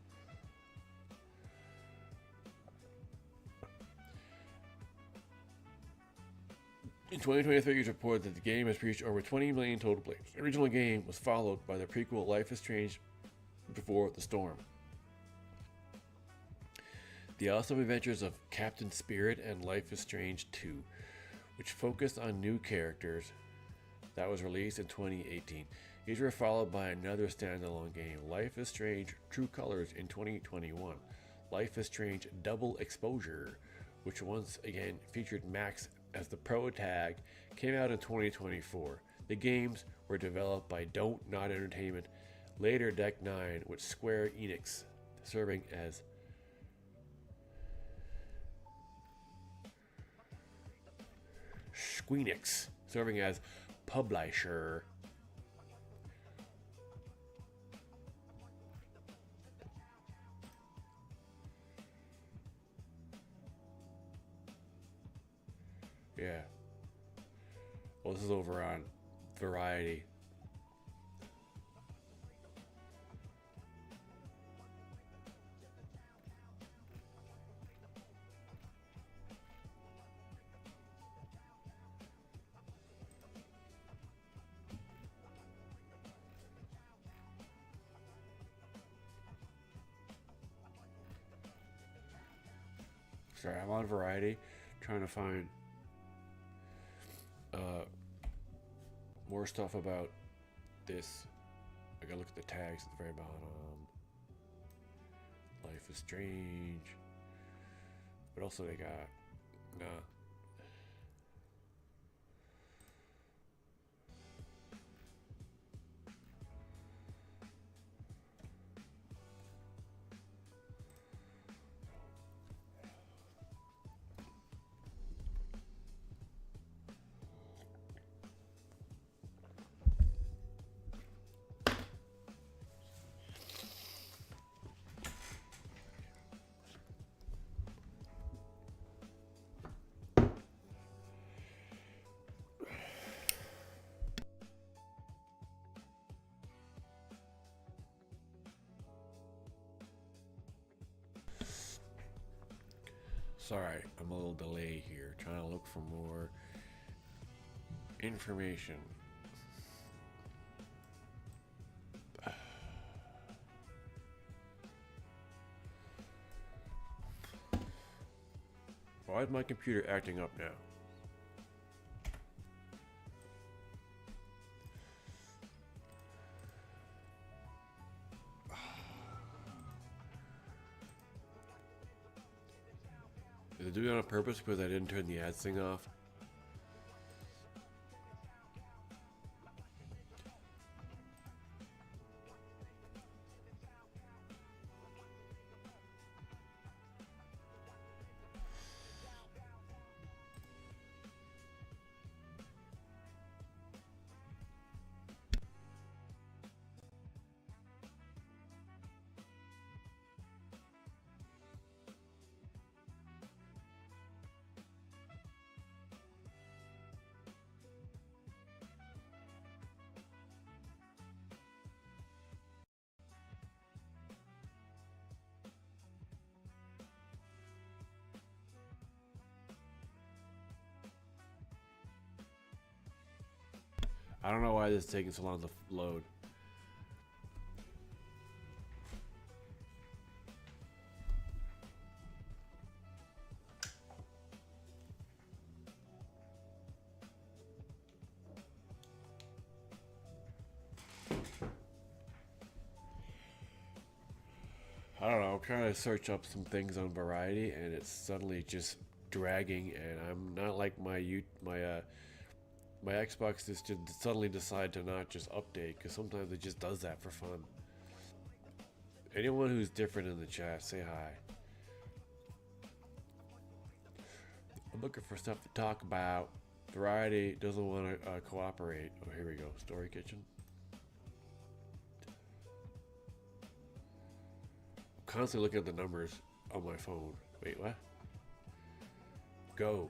In 2023, it was reported that the game has reached over 20 million total players. The original game was followed by the prequel Life is Strange Before the Storm. The awesome adventures of Captain Spirit and Life is Strange 2, which focused on new characters that was released in 2018. These were followed by another standalone game, Life is Strange True Colors, in 2021. Life is Strange Double Exposure, which once again featured Max as the pro tag, came out in 2024. The games were developed by Don't Not Entertainment, later Deck 9, with Square Enix serving as Squeenix, serving as publisher. Yeah. Well, this is over on Variety. Sorry, I'm on Variety trying to find more stuff about this. I gotta look at the tags at the very bottom. Life is Strange. What else do they got? Nah. Sorry, I'm a little delayed here, trying to look for more information. Why is my computer acting up now? Did it do it on purpose because I didn't turn the ads thing off? I don't know why this is taking so long to load. I don't know, I'm trying to search up some things on Variety and it's suddenly just dragging, and I'm not like my Xbox just suddenly decide to not just update, because sometimes it just does that for fun. Anyone who's different in the chat, say hi. I'm looking for stuff to talk about. Variety doesn't want to cooperate. Oh, here we go. Story Kitchen. I'm constantly looking at the numbers on my phone. Wait, what? Go.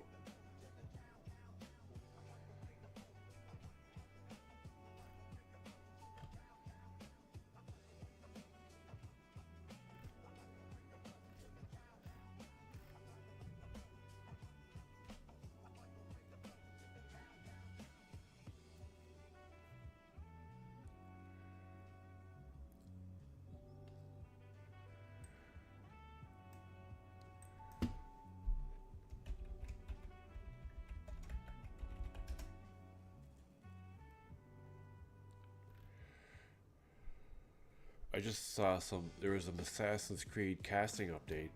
I just saw there was an Assassin's Creed casting update,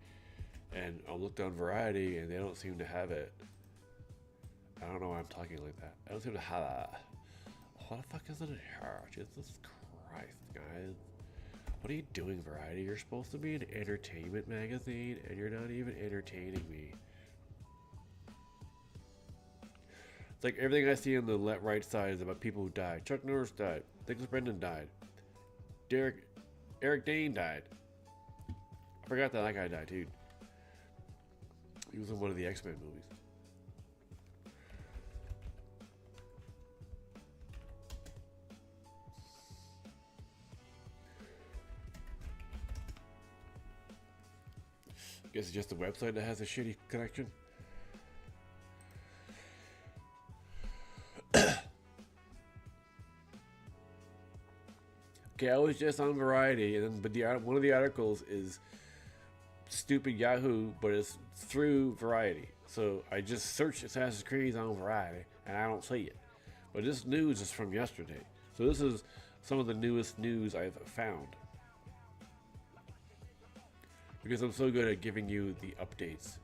and I looked on Variety, and they don't seem to have it. I don't know why I'm talking like that. I don't seem to have that. What the fuck is it here? Jesus Christ, guys. What are you doing, Variety? You're supposed to be an entertainment magazine, and you're not even entertaining me. It's like everything I see on the right side is about people who died. Chuck Norris died. Nicholas Brendan died. Eric Dane died. I forgot that guy died, too. He was in one of the X-Men movies. Guess it's just the website that has a shitty connection. Okay, I was just on Variety, and then one of the articles is stupid Yahoo, but it's through Variety. So I just searched Assassin's Creed on Variety, and I don't see it. But this news is from yesterday, so this is some of the newest news I've found. Because I'm so good at giving you the updates.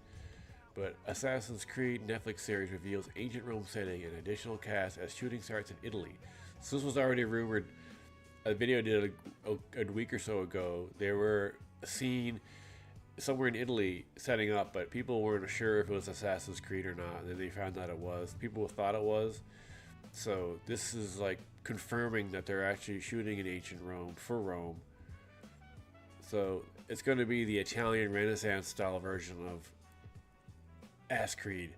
But Assassin's Creed Netflix series reveals ancient Rome setting and additional cast as shooting starts in Italy. So this was already rumored. A video I did a week or so ago. They were seen somewhere in Italy setting up, but people weren't sure if it was Assassin's Creed or not. And then they found out it was. People thought it was. So this is like confirming that they're actually shooting in ancient Rome for Rome. So it's going to be the Italian Renaissance style version of Ass Creed.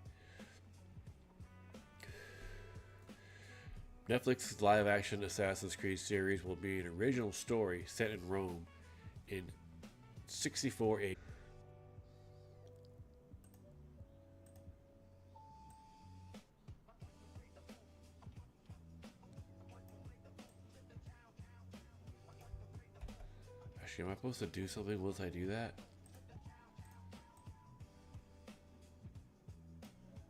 Netflix's live-action Assassin's Creed series will be an original story set in Rome in 64 AD. Actually, am I supposed to do something once I do that?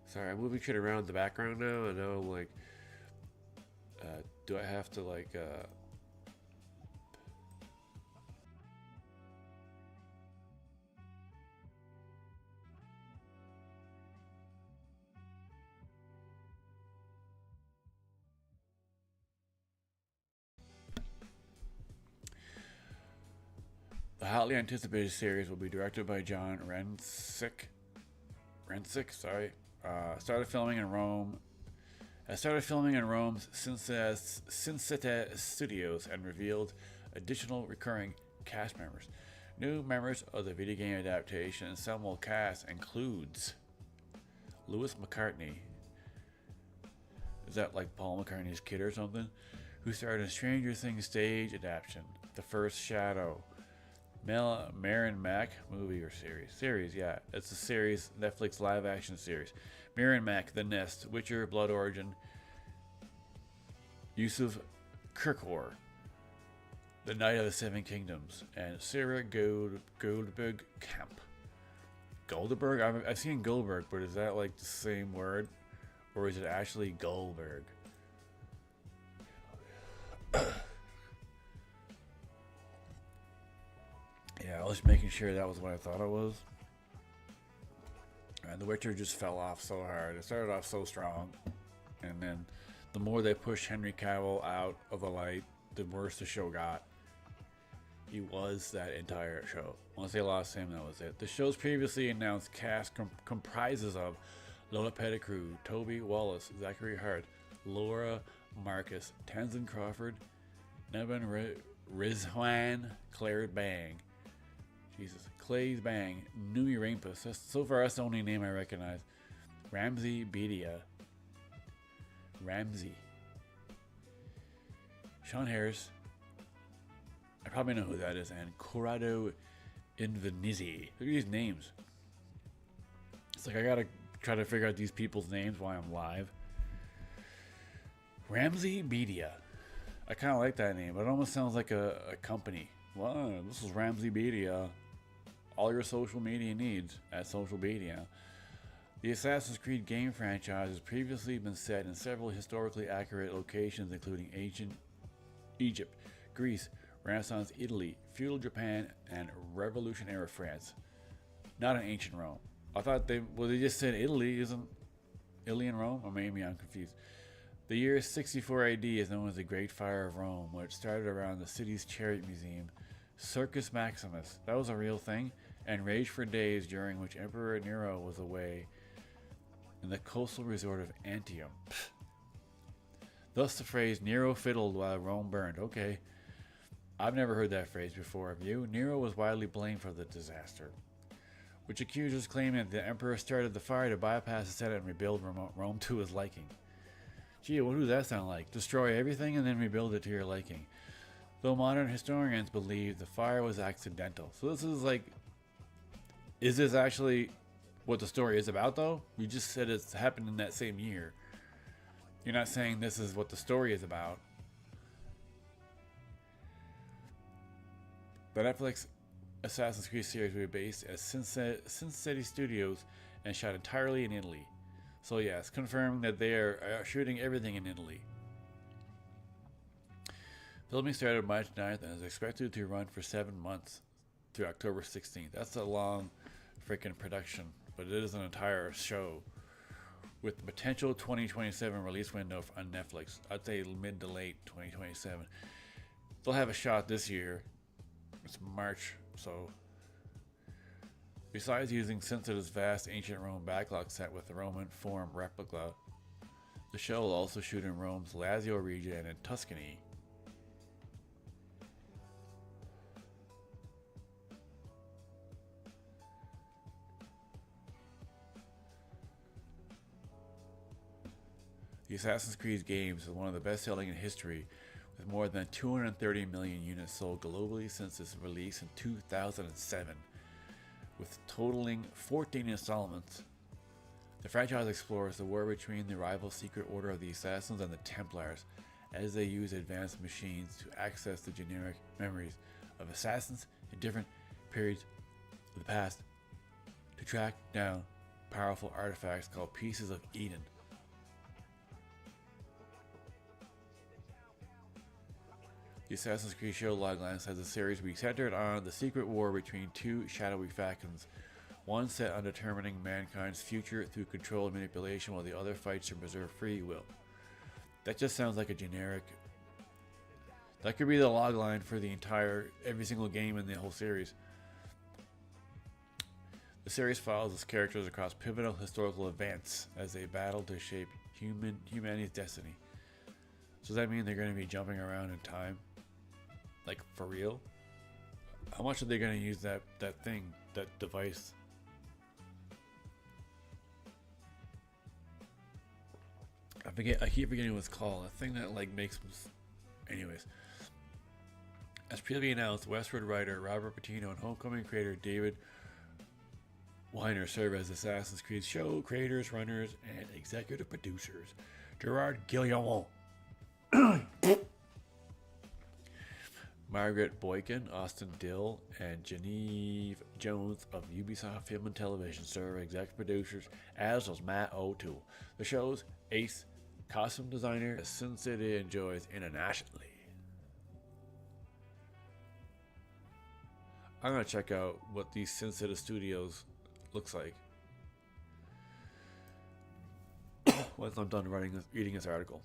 Sorry, I'm moving shit around in the background now, and now I'm like, do I have to like, The hotly anticipated series will be directed by John Rensick. Sorry. Started filming in Rome. Started filming in Rome's Cinecittà Studios and revealed additional recurring cast members. New members of the video game adaptation ensemble cast includes Lewis McCartney. Is that like Paul McCartney's kid or something? Who starred in Stranger Things stage adaptation, The First Shadow. Marin Mac movie or series? Series, yeah. It's a series, Netflix live action series. Marin Mac, The Nest, Witcher, Blood Origin, Yusuf Kirkor, The Night of the Seven Kingdoms, and Sarah Goldberg Camp. Goldberg? I've seen Goldberg, but is that like the same word? Or is it actually Goldberg? Yeah, I was making sure that was what I thought it was. And The Witcher just fell off so hard. It started off so strong, and then the more they pushed Henry Cavill out of the light, the worse the show got. He was that entire show. Once they lost him, that was it. The show's previously announced cast comprises of Lola Pettigrew, Toby Wallace, Zachary Hart, Laura Marcus, Tenzin Crawford, Neban Rizwan, Claire Bang. Jesus. Clays Bang, Numi Rampus. So far, that's the only name I recognize. Ramsey Bedia. Ramsey. Sean Harris. I probably know who that is. And Corrado Invenizzi. Look at these names. It's like I gotta try to figure out these people's names while I'm live. Ramsey Bedia. I kind of like that name, but it almost sounds like a company. Wow, this is Ramsey Bedia. All your social media needs at Social Media. The Assassin's Creed game franchise has previously been set in several historically accurate locations, including ancient Egypt, Greece, Renaissance Italy, feudal Japan, and Revolution era France. Not an ancient Rome. I thought they just said Italy. Isn't Italy and Rome? Or maybe I'm confused. The year 64 AD is known as the Great Fire of Rome, which started around the city's chariot museum, Circus Maximus. That was a real thing, and raged for days, during which Emperor Nero was away in the coastal resort of Antium. Thus the phrase Nero fiddled while Rome burned. Okay. I've never heard that phrase before. Have you? Nero was widely blamed for the disaster, which accusers claim that the emperor started the fire to bypass the Senate and rebuild Rome to his liking. Gee, what does that sound like? Destroy everything and then rebuild it to your liking. Though modern historians believe the fire was accidental. So this is like, is this actually what the story is about though? You just said it's happened in that same year. You're not saying this is what the story is about. The Netflix Assassin's Creed series will be based at Sin City Studios and shot entirely in Italy. So yes, confirming that they are shooting everything in Italy. Filming started March 9th and is expected to run for 7 months through October 16th. That's a long freaking production, but it is an entire show with the potential 2027 release window on Netflix. I'd say mid to late 2027. They'll have a shot this year. It's March, so besides using Sensitiv's vast ancient Rome backlog set with the Roman Forum replica, the show will also shoot in Rome's Lazio region and in Tuscany. The Assassin's Creed games is one of the best-selling in history, with more than 230 million units sold globally since its release in 2007, with totaling 14 installments. The franchise explores the war between the rival Secret Order of the Assassins and the Templars, as they use advanced machines to access the generic memories of assassins in different periods of the past to track down powerful artifacts called Pieces of Eden. The Assassin's Creed show logline says the series will be centered on the secret war between two shadowy factions, one set on determining mankind's future through control and manipulation, while the other fights to preserve free will. That just sounds like a generic... That could be the logline for the every single game in the whole series. The series follows its characters across pivotal historical events as they battle to shape humanity's destiny. So does that mean they're going to be jumping around in time? Like, for real? How much are they going to use that thing, that device? I keep forgetting what it's called. A thing that, like, makes... Anyways. As previously announced, Westward writer Robert Patino and Homecoming creator David Weiner serve as Assassin's Creed show creators, runners, and executive producers. Gerard Guillemot, Margaret Boykin, Austin Dill, and Genevieve Jones of Ubisoft Film and Television serve as executive producers, as does Matt O'Toole. The show's ace costume designer Sin City enjoys internationally. I'm going to check out what these Sin City Studios looks like once I'm done reading this article.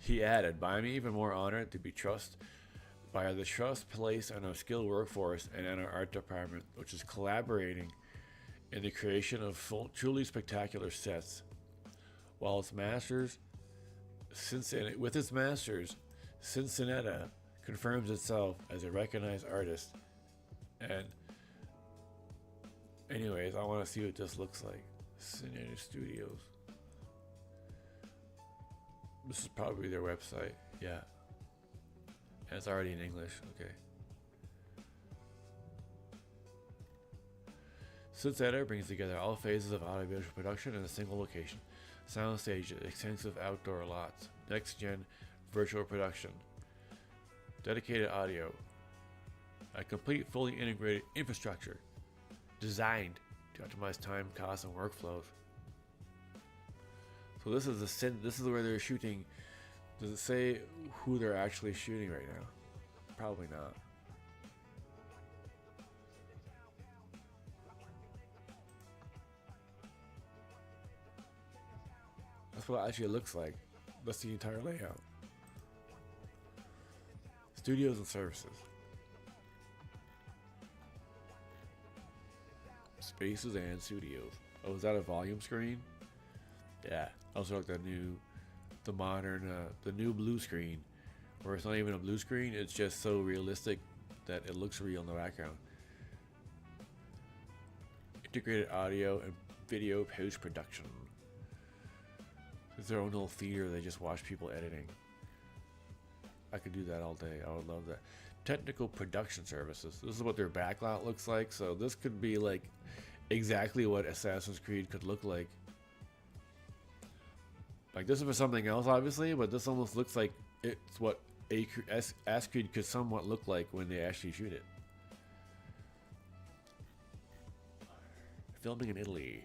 He added, "I'm even more honored to be trusted by the trust placed on our skilled workforce and in our art department, which is collaborating in the creation of truly spectacular sets. While its masters, Cincinnati confirms itself as a recognized artist." And anyways, I want to see what this looks like. Cincinnati Studios. This is probably their website. Yeah. And it's already in English. Okay. Cincinnati brings together all phases of audiovisual production in a single location. Sound stages, extensive outdoor lots, next-gen virtual production, dedicated audio, a complete, fully integrated infrastructure designed to optimize time, cost, and workflows. So this is this is where they're shooting. Does it say who they're actually shooting right now? Probably not. That's what it actually looks like. That's the entire layout. Studios and services. Spaces and studios. Oh, is that a volume screen? Yeah. Also like the modern, the new blue screen, where it's not even a blue screen. It's just so realistic that it looks real in the background. Integrated audio and video post production. It's their own little theater. They just watch people editing. I could do that all day. I would love that. Technical production services. This is what their backlot looks like. So this could be like exactly what Assassin's Creed could look like. Like this is for something else, obviously, but this almost looks like it's what Assassin's Creed could somewhat look like when they actually shoot it. Filming in Italy.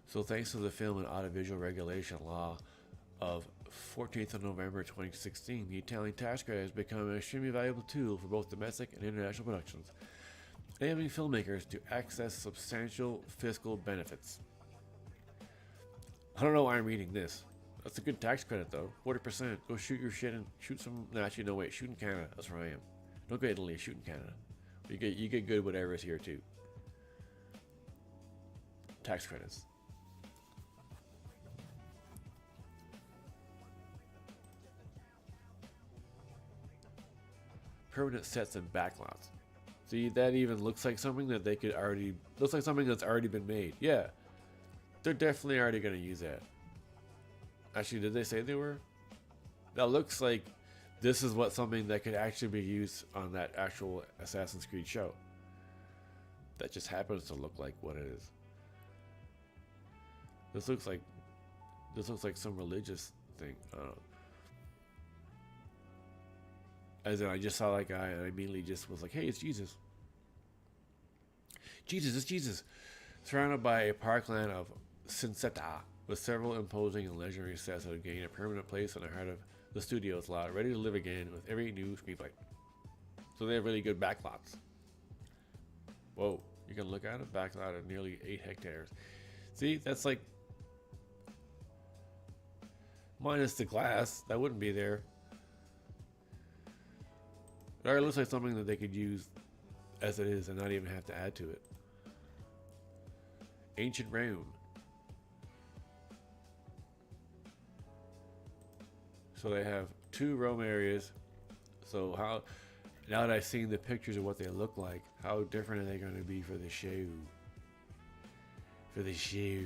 So thanks to the Film and Audiovisual Regulation Law of 14th of November 2016, the Italian tax credit has become an extremely valuable tool for both domestic and international productions, enabling filmmakers to access substantial fiscal benefits. I don't know why I'm reading this. That's a good tax credit though. 40%. Go shoot your shit and shoot some. No, actually, no, wait. Shoot in Canada. That's where I am. Don't go to Italy. Shoot in Canada. You get good whatever is here too. Tax credits. Permanent sets and backlots. See, that even looks like something that they could already. Looks like something that's already been made. Yeah, they're definitely already going to use that. Actually, did they say they were? That looks like this is what something that could actually be used on that actual Assassin's Creed show. That just happens to look like what it is. This looks like some religious thing. I don't know. As in, I just saw that guy and I immediately just was like, hey, it's Jesus. Jesus, it's Jesus. Surrounded by a parkland of Cincetta, with several imposing and legendary sets that have gained a permanent place in the heart of the studio's lot, ready to live again with every new screenplay. So they have really good backlots. Whoa, you can look at it, backlot of nearly 8 hectares. See, that's like, minus the glass, that wouldn't be there. It already looks like something that they could use as it is and not even have to add to it. Ancient Rome. So they have 2 Rome areas. So how, now that I've seen the pictures of what they look like, how different are they going to be for the show? For the show.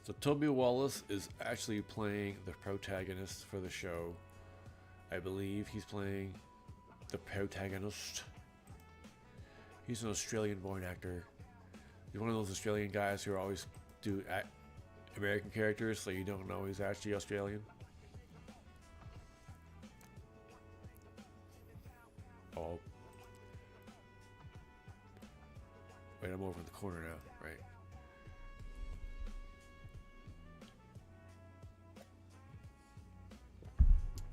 So Toby Wallace is actually playing the protagonist for the show. I believe he's playing the protagonist. He's an Australian-born actor. He's one of those Australian guys who always do American characters, so you don't know he's actually Australian. Oh. Wait, I'm over in the corner now, right?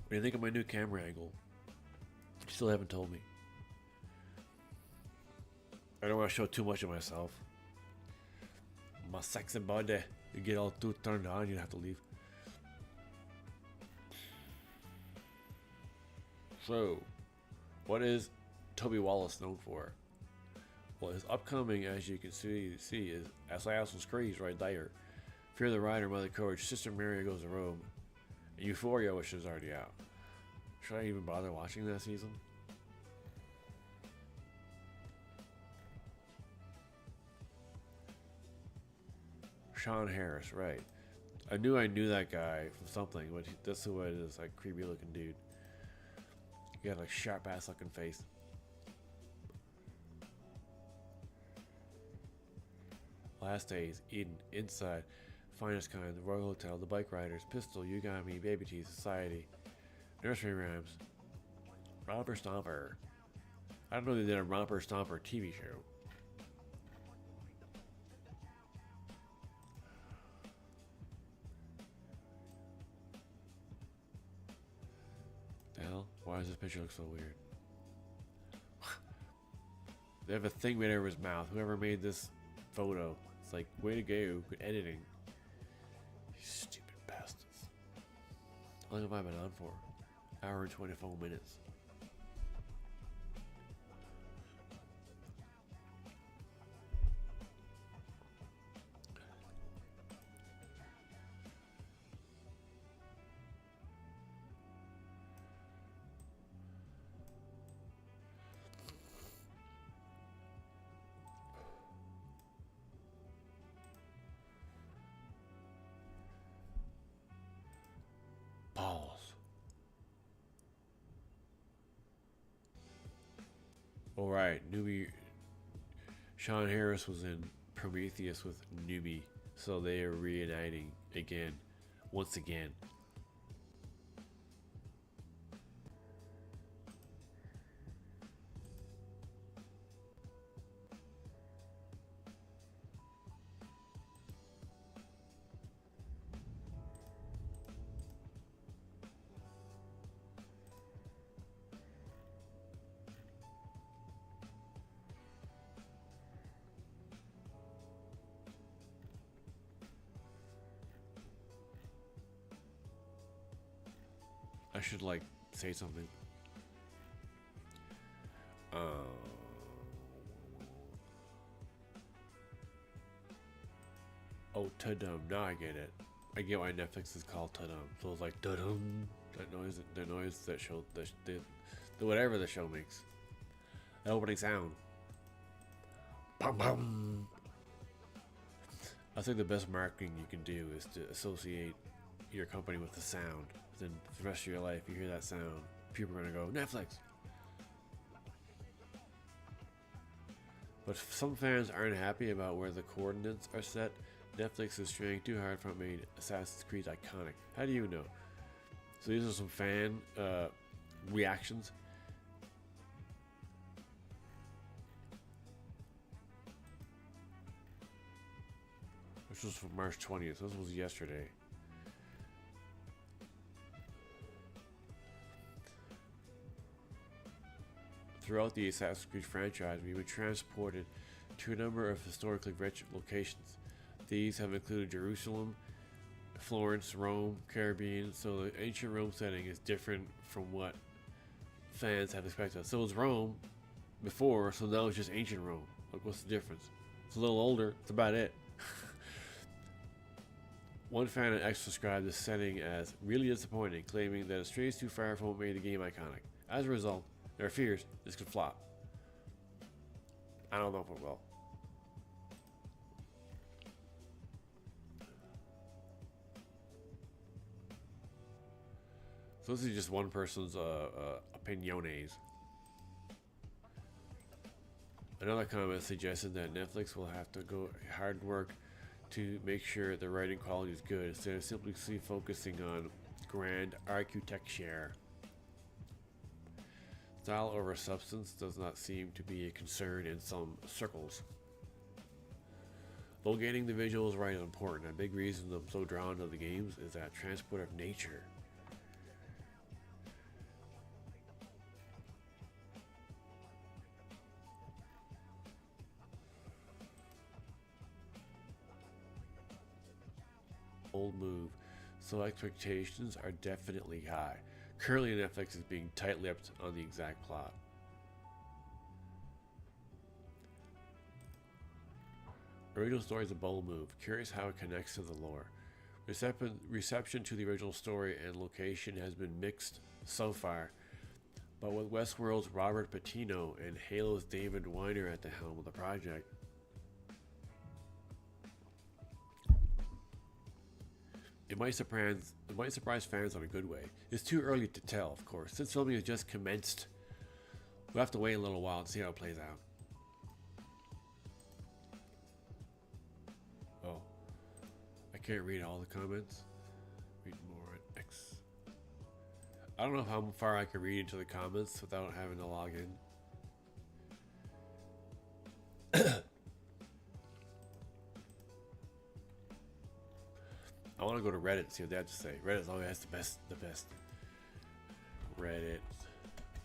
What do you think of my new camera angle? You still haven't told me. I don't want to show too much of myself. My sexy body. You get all too turned on, you'd have to leave. So, what is Toby Wallace known for? Well, his upcoming, as you can see is Assassin's Creed right there. Fear the Rider, Mother Courage, Sister Mary Goes to Rome, and Euphoria, which is already out. Should I even bother watching that season? Sean Harris, right. I knew that guy from something, but that's who it is, like creepy looking dude. He got like sharp ass looking face. Last Days, Eden, Inside, Finest Kind, The Royal Hotel, The Bike Riders, Pistol, You Got Me, Baby Teeth, Society, Nursery Rhymes, Romper Stomper. I don't know if they did a Romper Stomper TV show. The hell? Why does this picture look so weird? They have a thing made over his mouth. Whoever made this photo, it's like, way to go, good editing. You stupid bastards. How long have I been on for? Hour and 24 minutes. Pause. Alright, newbie. Sean Harris was in Prometheus with Newbie, so they are reuniting again, once again. I should like say something. Oh, ta-dum. Now I get it. I get why Netflix is called ta-dum. So it's like ta-dum. The noise that show, the whatever the show makes. The opening sound. Bum bum. I think the best marketing you can do is to associate your company with the sound. Then for the rest of your life, you hear that sound, people are gonna go Netflix. But if some fans aren't happy about where the coordinates are set, Netflix is trying too hard for made Assassin's Creed iconic. How do you know? So these are some fan reactions. This was from March 20th. This was yesterday. Throughout the Assassin's Creed franchise, we've been transported to a number of historically rich locations. These have included Jerusalem, Florence, Rome, Caribbean, so the ancient Rome setting is different from what fans have expected. So it's Rome before, so now it's just ancient Rome. Like, what's the difference? It's a little older, that's about it. One fan on X described this setting as really disappointing, claiming that it strays too far from what made the game iconic. As a result, there are fears this could flop. I don't know if it will. So this is just one person's opiniones. Another comment suggested that Netflix will have to go hard work to make sure the writing quality is good instead of simply focusing on grand architecture. Style over substance does not seem to be a concern in some circles. Though getting the visuals right is important, a big reason I'm so drawn to the games is that transport of nature. Old move, so expectations are definitely high. Currently, Netflix is being tight-lipped on the exact plot. Original story is a bold move. Curious how it connects to the lore. Reception to the original story and location has been mixed so far, but with Westworld's Robert Patino and Halo's David Weiner at the helm of the project, it might surprise fans in a good way. It's too early to tell, of course. Since filming has just commenced, we'll have to wait a little while and see how it plays out. can't read all the comments. Read more at X. I don't know how far I can read into the comments without having to log in. I want to go to Reddit and see what they have to say. Reddit always has the best. Reddit,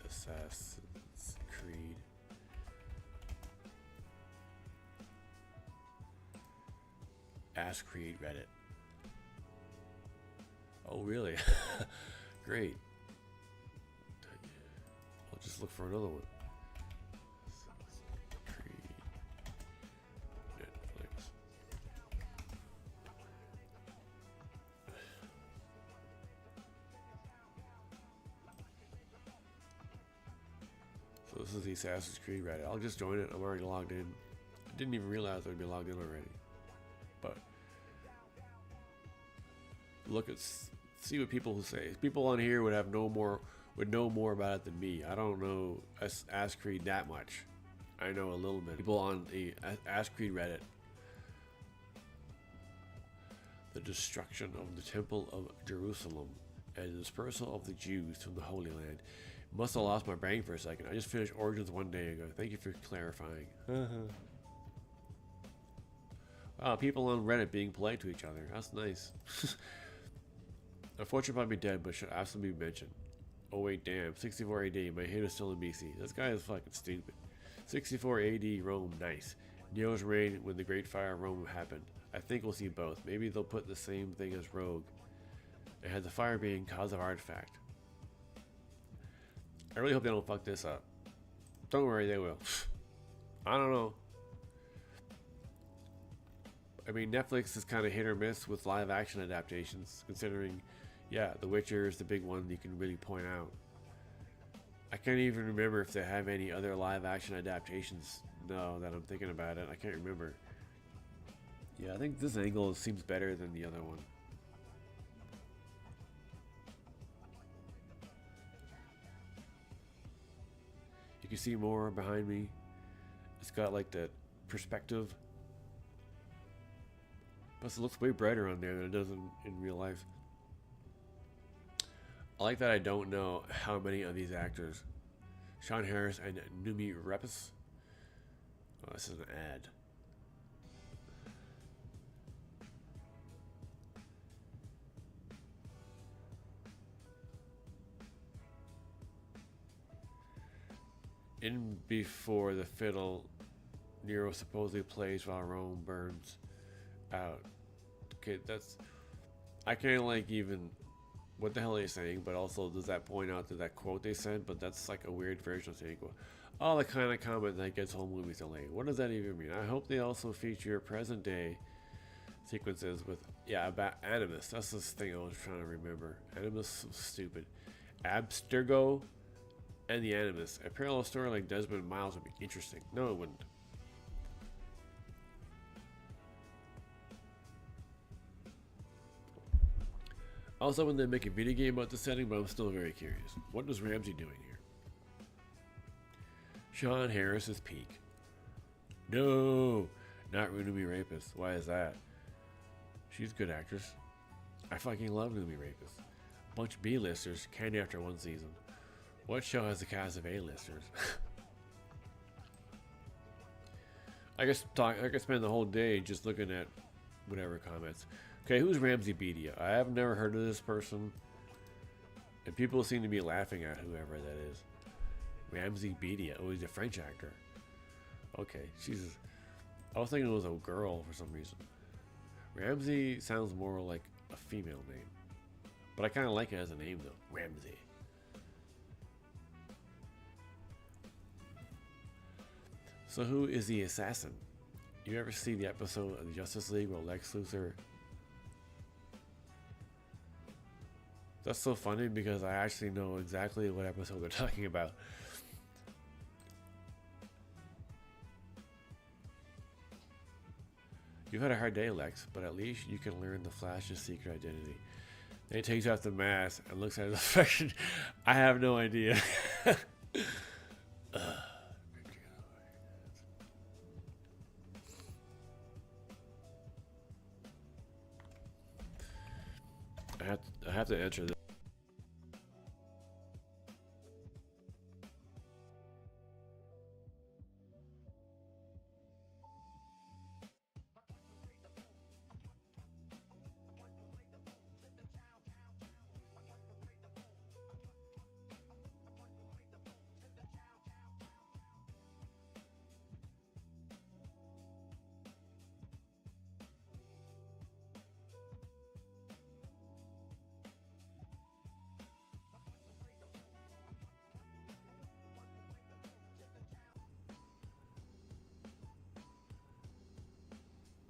Assassin's Creed. Ask Creed Reddit. Oh, really? Great. I'll just look for another one. Creed. Netflix. So this is the Assassin's Creed Reddit. I'll just join it. I'm already logged in. I didn't even realize I'd be logged in already. But look at, see what people who say. People on here would know more about it than me. I don't know Ask Creed that much. I know a little bit. People on the Ask Creed Reddit. The destruction of the Temple of Jerusalem and the dispersal of the Jews from the Holy Land. Must have lost my brain for a second. I just finished Origins one day ago. Thank you for clarifying. Wow, people on Reddit being polite to each other. That's nice. Unfortunately, I'd be dead, but should absolutely be mentioned. Oh wait, damn. 64 AD. My hit is still in BC. This guy is fucking stupid. 64 AD Rome, nice. Nero's reign when the Great Fire of Rome happened. I think we'll see both. Maybe they'll put the same thing as Rogue. It had the fire being cause of artifact. I really hope they don't fuck this up. Don't worry, they will. I don't know. I mean, Netflix is kind of hit or miss with live action adaptations, considering, yeah, The Witcher is the big one you can really point out. I can't even remember if they have any other live action adaptations. No, that I'm thinking about it. I can't remember. Yeah, I think this angle seems better than the other one. You can see more behind me. It's got like that perspective. Plus it looks way brighter on there than it does in real life. I like that I don't know how many of these actors. Sean Harris and Numi Repis. Oh, this is an ad. In Before the Fiddle, Nero supposedly plays while Rome burns out. Okay, that's... I can't like even... What the hell are they saying? But also, does that point out to that quote they said? But that's like a weird version of saying, oh, the kind of comment that gets whole movies delayed. What does that even mean? I hope they also feature present day sequences with... Yeah, about Animus. That's this thing I was trying to remember. Animus was stupid. Abstergo and the Animus. A parallel story like Desmond Miles would be interesting. No, it wouldn't. Also, when they make a video game about the setting, but I'm still very curious. What is Ramsey doing here? Sean Harris is peak. No, not Numi Rapist. Why is that? She's a good actress. I fucking love Numi Rapist. Bunch of B-listers, candy after one season. What show has a cast of A-listers? I could spend the whole day just looking at whatever comments. Okay, who's Ramsey Bedia? I have never heard of this person. And people seem to be laughing at whoever that is. Ramsey Bedia. Oh, he's a French actor. Okay, Jesus. I was thinking it was a girl for some reason. Ramsey sounds more like a female name. But I kind of like it as a name, though. Ramsey. So who is the assassin? You ever see the episode of the Justice League where Lex Luthor... That's so funny because I actually know exactly what episode they're talking about. You've had a hard day, Lex, but at least you can learn the Flash's secret identity. Then he takes off the mask and looks at his reflection. I have no idea. I have to answer this.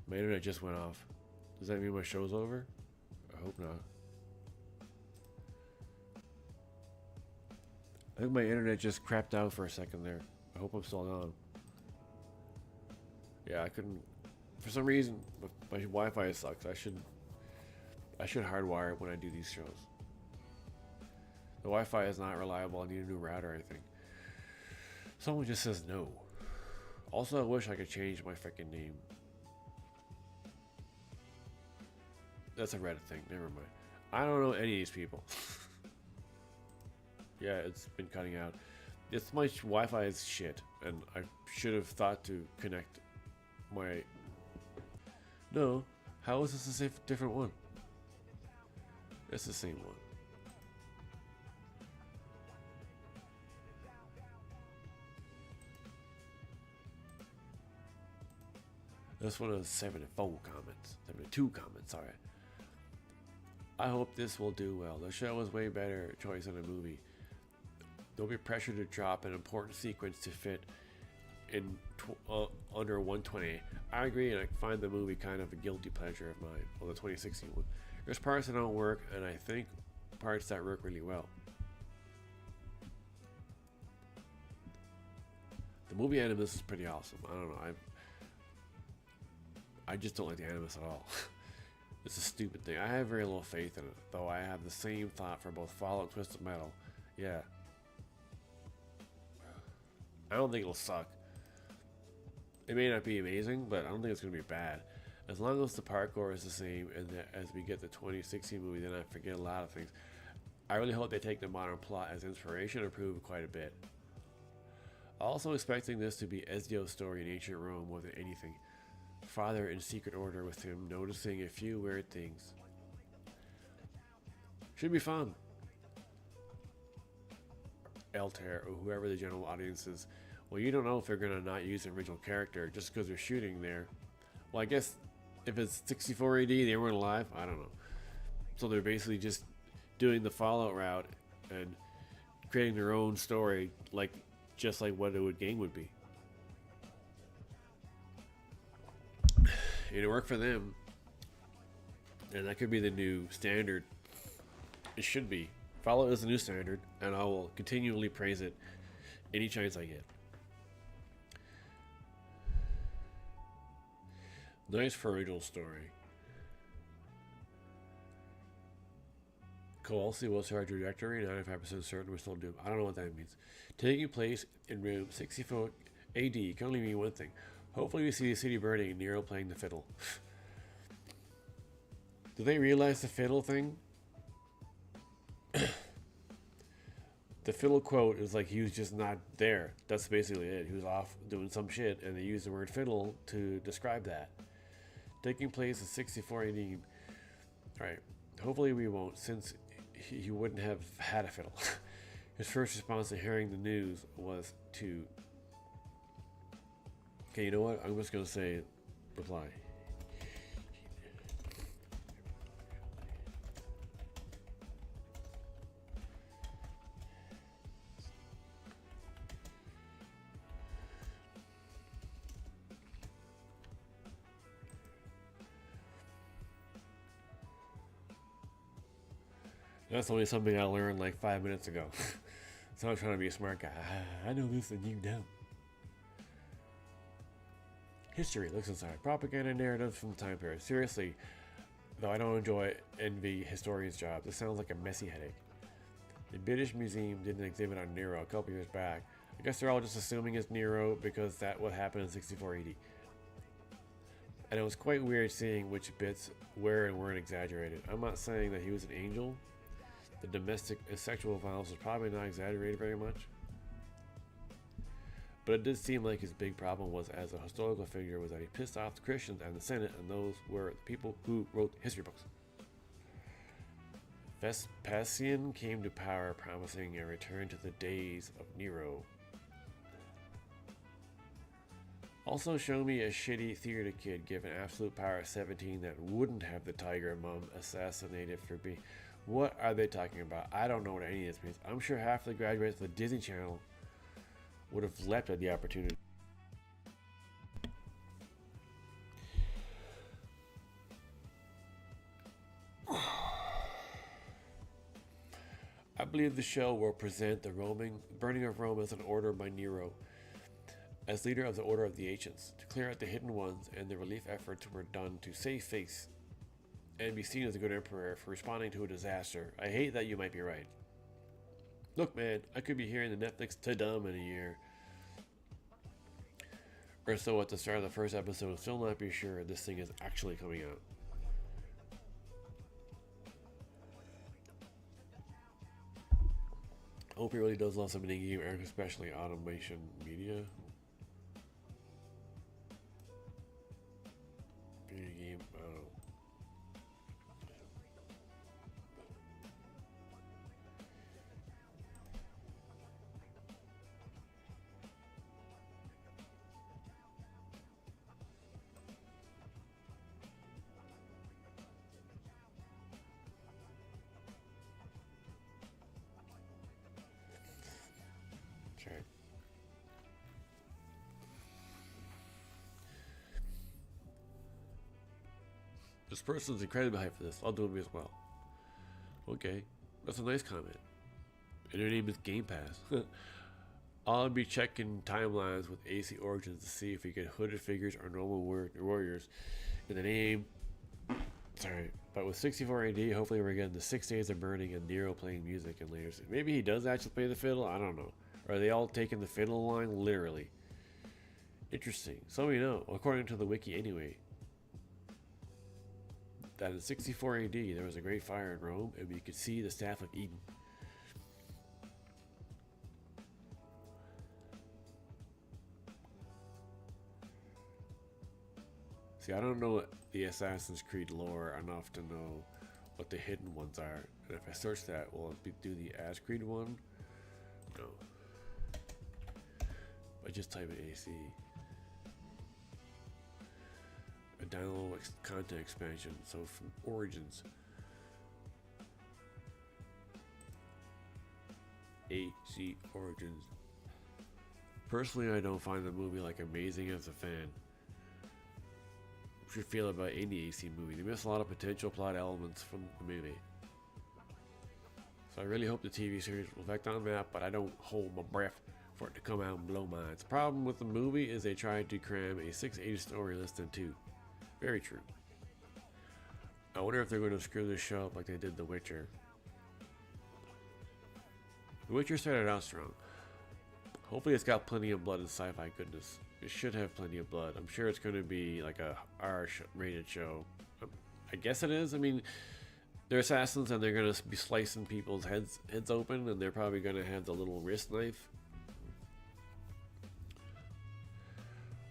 My internet just went off. Does that mean my show's over? I hope not. I think my internet just crapped out for a second there. I hope I'm still on. Yeah, I couldn't. For some reason, my Wi-Fi sucks. I should hardwire it when I do these shows. The Wi-Fi is not reliable. I need a new router, I think. Someone just says no. Also, I wish I could change my freaking name. That's a Reddit thing. Never mind. I don't know any of these people. Yeah, it's been cutting out. It's my Wi-Fi is shit, and I should have thought to connect my. No, how is this a safe different one? It's the same one. This one has 74 comments. 72 comments, sorry. I hope this will do well. The show is way better choice than a movie. There'll be pressure to drop an important sequence to fit in under 120. I agree, and I find the movie kind of a guilty pleasure of mine. Well, the 2016 one. There's parts that don't work, and I think parts that work really well. The movie Animus is pretty awesome. I don't know. I just don't like the Animus at all. It's a stupid thing. I have very little faith in it, though I have the same thought for both Fallout and Twisted Metal. Yeah. I don't think it'll suck. It may not be amazing, but I don't think it's going to be bad. As long as the parkour is the same, and as we get the 2016 movie, then I forget a lot of things. I really hope they take the modern plot as inspiration and improve quite a bit. Also expecting this to be Ezio's story in ancient Rome more than anything. Father in secret order with him noticing a few weird things. Should be fun. Altair, or whoever the general audience is. Well, you don't know if they're going to not use the original character just because they're shooting there. Well, I guess if it's 64 AD, they weren't alive. I don't know. So they're basically just doing the Fallout route and creating their own story, just like what a game would be. It worked for them, and that could be the new standard. It should be. Fallout is the new standard, and I will continually praise it any chance I get. Nice for original story. Kowalski will start trajectory, 95% certain we're still doomed. I don't know what that means. Taking place in room 64 AD can only mean one thing. Hopefully we see the city burning and Nero playing the fiddle. Do they realize the fiddle thing? The fiddle quote is like he was just not there. That's basically it. He was off doing some shit, and they used the word fiddle to describe that. Taking place in 64 AD. Alright. Hopefully we won't, since he wouldn't have had a fiddle. His first response to hearing the news was to... Okay, you know what? I'm just going to say reply. That's only something I learned like 5 minutes ago. So I'm trying to be a smart guy. I know this and you don't. History looks inside. Propaganda narratives from the time period. Seriously, though I don't envy historians' job. This sounds like a messy headache. The British Museum did an exhibit on Nero a couple years back. I guess they're all just assuming it's Nero because that would happen in 64 AD. And it was quite weird seeing which bits were and weren't exaggerated. I'm not saying that he was an angel. The domestic and sexual violence was probably not exaggerated very much. But it did seem like his big problem was, as a historical figure, was that he pissed off the Christians and the Senate, and those were the people who wrote history books. Vespasian came to power promising a return to the days of Nero. Also show me a shitty theater kid given absolute power at 17 that wouldn't have the tiger mom assassinated for being... What are they talking about? I don't know what any of this means. I'm sure half the graduates of the Disney Channel would have leapt at the opportunity. I believe the show will present the burning of Rome as an order by Nero, as leader of the Order of the Ancients, to clear out the hidden ones, and the relief efforts were done to save face and be seen as a good emperor for responding to a disaster. I hate that you might be right. Look, man, I could be hearing the Netflix ta-dum in a year or so at the start of the first episode and still not be sure this thing is actually coming out. I hope he really does love some in-game, especially automation media. Video game, I don't know. Okay. This person's incredibly hyped for this. I'll do it as well. Okay, that's a nice comment. And her name is Game Pass. I'll be checking timelines with AC Origins to see if we get hooded figures or normal warriors in the name. Sorry, but with 64 AD, hopefully we're getting the 6 Days of Burning and Nero playing music in later. Maybe he does actually play the fiddle. I don't know. Or are they all taking the fiddle line literally? Interesting. So we know, according to the wiki anyway, that in 64 AD there was a great fire in Rome and we could see the Staff of Eden. See, I don't know the Assassin's Creed lore enough to know what the hidden ones are. And if I search that, will it do the As Creed one? No. I just type in AC. A download content expansion. So from Origins. AC Origins. Personally, I don't find the movie like amazing as a fan. What you feel about any AC movie? They miss a lot of potential plot elements from the movie. So I really hope the TV series will affect on that, but I don't hold my breath for it to come out and blow minds. The problem with the movie is they tried to cram a 680 story less than 2. Very true. I wonder if they're going to screw this show up like they did The Witcher. The Witcher started out strong. Hopefully it's got plenty of blood and sci-fi goodness. It should have plenty of blood. I'm sure it's going to be like a R-rated show. I guess it is. I mean, they're assassins and they're going to be slicing people's heads open, and they're probably going to have the little wrist knife.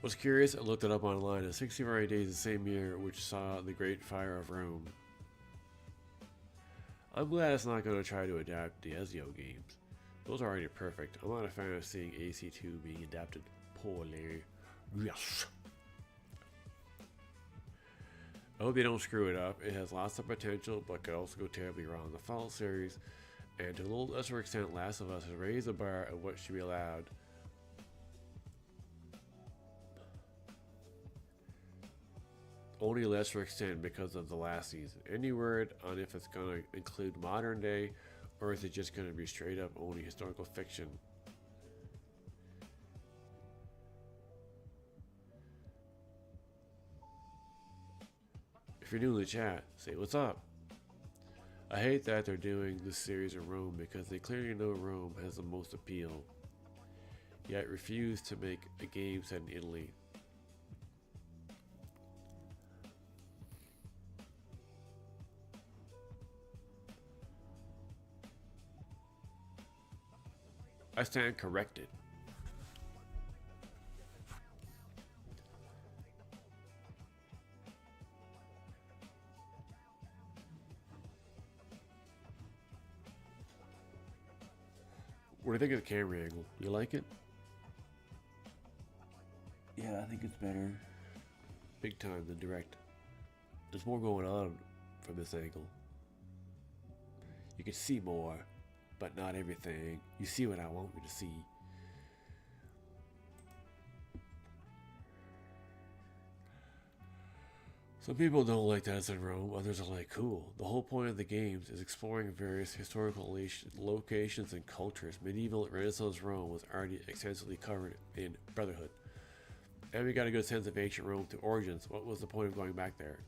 Was curious and looked it up online. And 64 AD is the same year which saw the Great Fire of Rome. I'm glad it's not going to try to adapt the Ezio games. Those are already perfect. I'm not a fan of seeing AC2 being adapted poorly. Yes. I hope they don't screw it up. It has lots of potential, but could also go terribly wrong. The Fallout series, and to a little lesser extent, Last of Us, has raised the bar of what should be allowed. Only a lesser extent because of the last season. Any word on if it's going to include modern day, or is it just going to be straight up only historical fiction? If you're new in the chat, say what's up. I hate that they're doing this series in Rome because they clearly know Rome has the most appeal, yet refuse to make a game set in Italy. I stand corrected. What do you think of the camera angle? You like it? Yeah, I think it's better. Big time than direct. There's more going on from this angle. You can see more, but not everything. You see what I want you to see. Some people don't like that it's in Rome, others are like, cool. The whole point of the games is exploring various historical locations and cultures. Medieval and Renaissance Rome was already extensively covered in Brotherhood. And we got a good sense of ancient Rome through Origins. What was the point of going back there?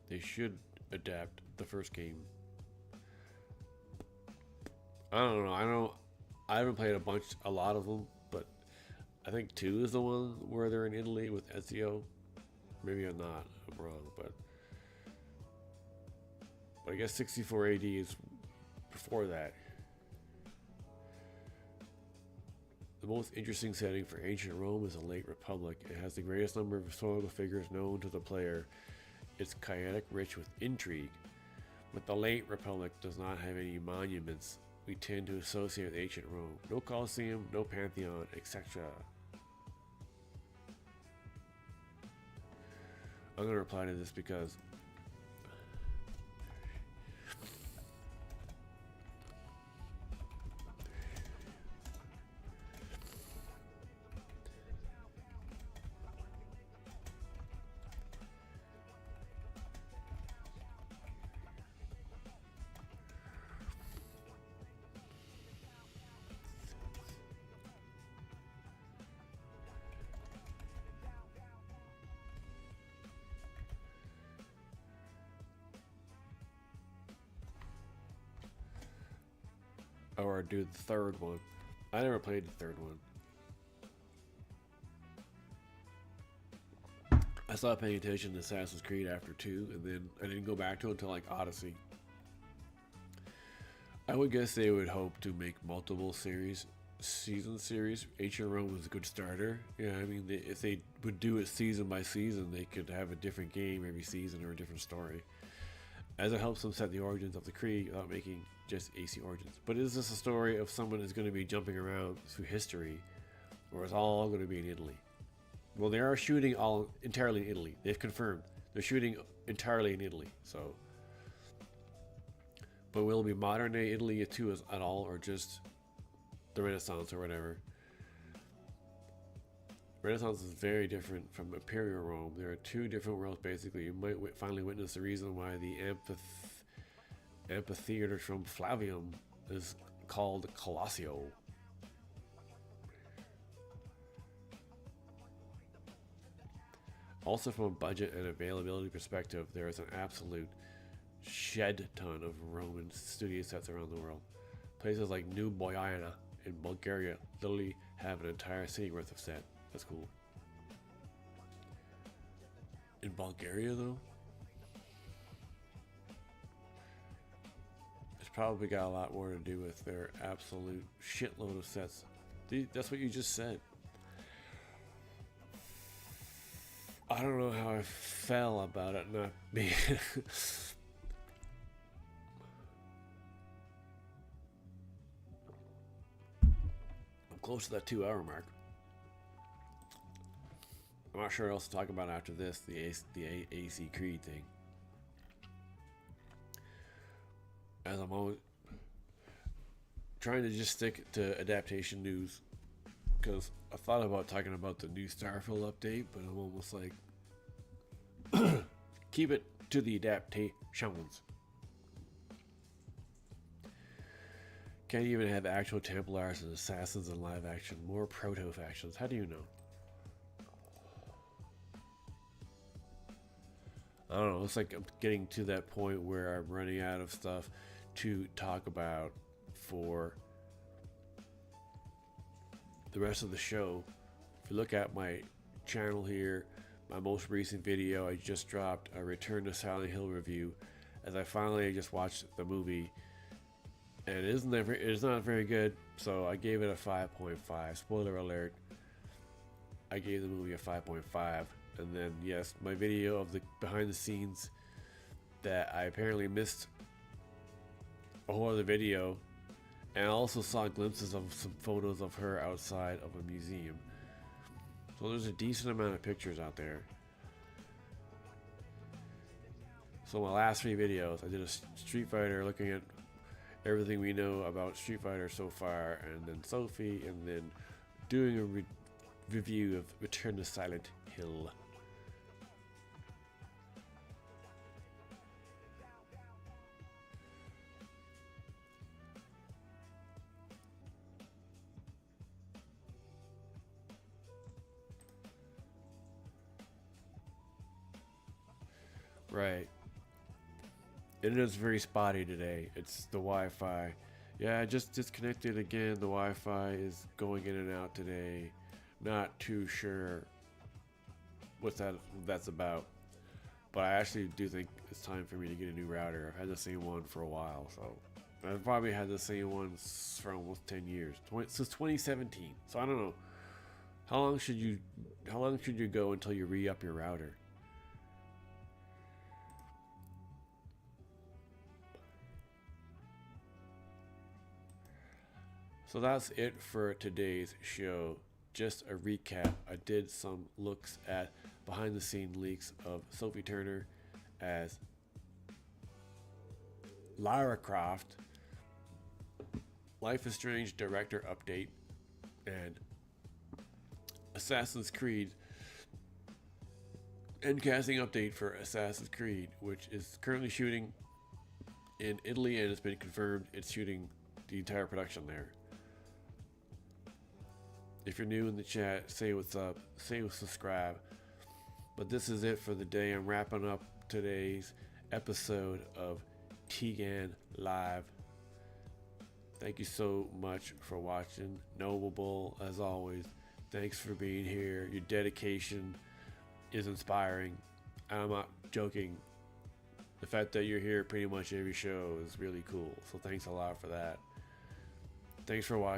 They should adapt the first game. I don't know. I haven't played a lot of them, but I think 2 is the one where they're in Italy with Ezio. Maybe I'm not. I'm wrong, but I guess 64 AD is before that. The most interesting setting for ancient Rome is the late Republic. It has the greatest number of historical figures known to the player. It's chaotic, rich with intrigue. But the late Republic does not have any monuments we tend to associate with ancient Rome. No Colosseum, no Pantheon, etc. I'm going to reply to this because or do the third one. I never played the third one. I stopped paying attention to Assassin's Creed after 2, and then I didn't go back to it until like Odyssey. I would guess they would hope to make multiple season series. Ancient Rome was a good starter. Yeah, I mean, if they would do it season by season, they could have a different game every season or a different story. As it helps them set the origins of the Creed without making just AC origins. But is this a story of someone who's going to be jumping around through history, or is all going to be in Italy? Well, they are shooting all entirely in Italy. They've confirmed they're shooting entirely in Italy. So, but will it be modern day Italy too at all, or just the Renaissance or whatever? Renaissance is very different from Imperial Rome. There are 2 different worlds basically. You might finally witness the reason why the amphitheater from Flavium is called Colosseo. Also, from a budget and availability perspective, there is an absolute shed ton of Roman studio sets around the world. Places like New Boyana in Bulgaria literally have an entire city worth of set. That's cool. In Bulgaria, though, it's probably got a lot more to do with their absolute shitload of sets. That's what you just said. I don't know how I felt about it not being. I'm close to that 2-hour mark. I'm not sure what else to talk about after this, the AC Creed thing. As I'm always trying to just stick to adaptation news, because I thought about talking about the new Starfield update, but I'm almost like, keep it to the adaptations. Can't even have actual Templars and Assassins in live action, more proto-factions. How do you know? I don't know, it's like I'm getting to that point where I'm running out of stuff to talk about for the rest of the show. If you look at my channel here, my most recent video, I just dropped a Return to Silent Hill review, as I finally just watched the movie and it's not very good. So I gave it a 5.5. Spoiler alert. I gave the movie a 5.5. And then yes, my video of the behind the scenes that I apparently missed a whole other video, and I also saw glimpses of some photos of her outside of a museum. So there's a decent amount of pictures out there. So my last 3 videos, I did a Street Fighter, looking at everything we know about Street Fighter so far, and then Sophie, and then doing a review of Return to Silent Hill. Right. It is very spotty today. It's the Wi-Fi. Yeah, I just disconnected again. The Wi-Fi is going in and out today. Not too sure what that's about. But I actually do think it's time for me to get a new router. I've had the same one for a while, so I've probably had the same one for almost 10 years. Since 2017. So I don't know. How long should you go until you re-up your router? So that's it for today's show. Just a recap. I did some looks at behind the scene leaks of Sophie Turner as Lara Croft, Life is Strange director update, and Assassin's Creed end casting update for Assassin's Creed, which is currently shooting in Italy, and it's been confirmed it's shooting the entire production there. If you're new in the chat, say what's up, say subscribe. But this is it for the day. I'm wrapping up today's episode of TGAN Live. Thank you so much for watching. Noble, as always, thanks for being here. Your dedication is inspiring. I'm not joking. The fact that you're here pretty much every show is really cool. So thanks a lot for that. Thanks for watching.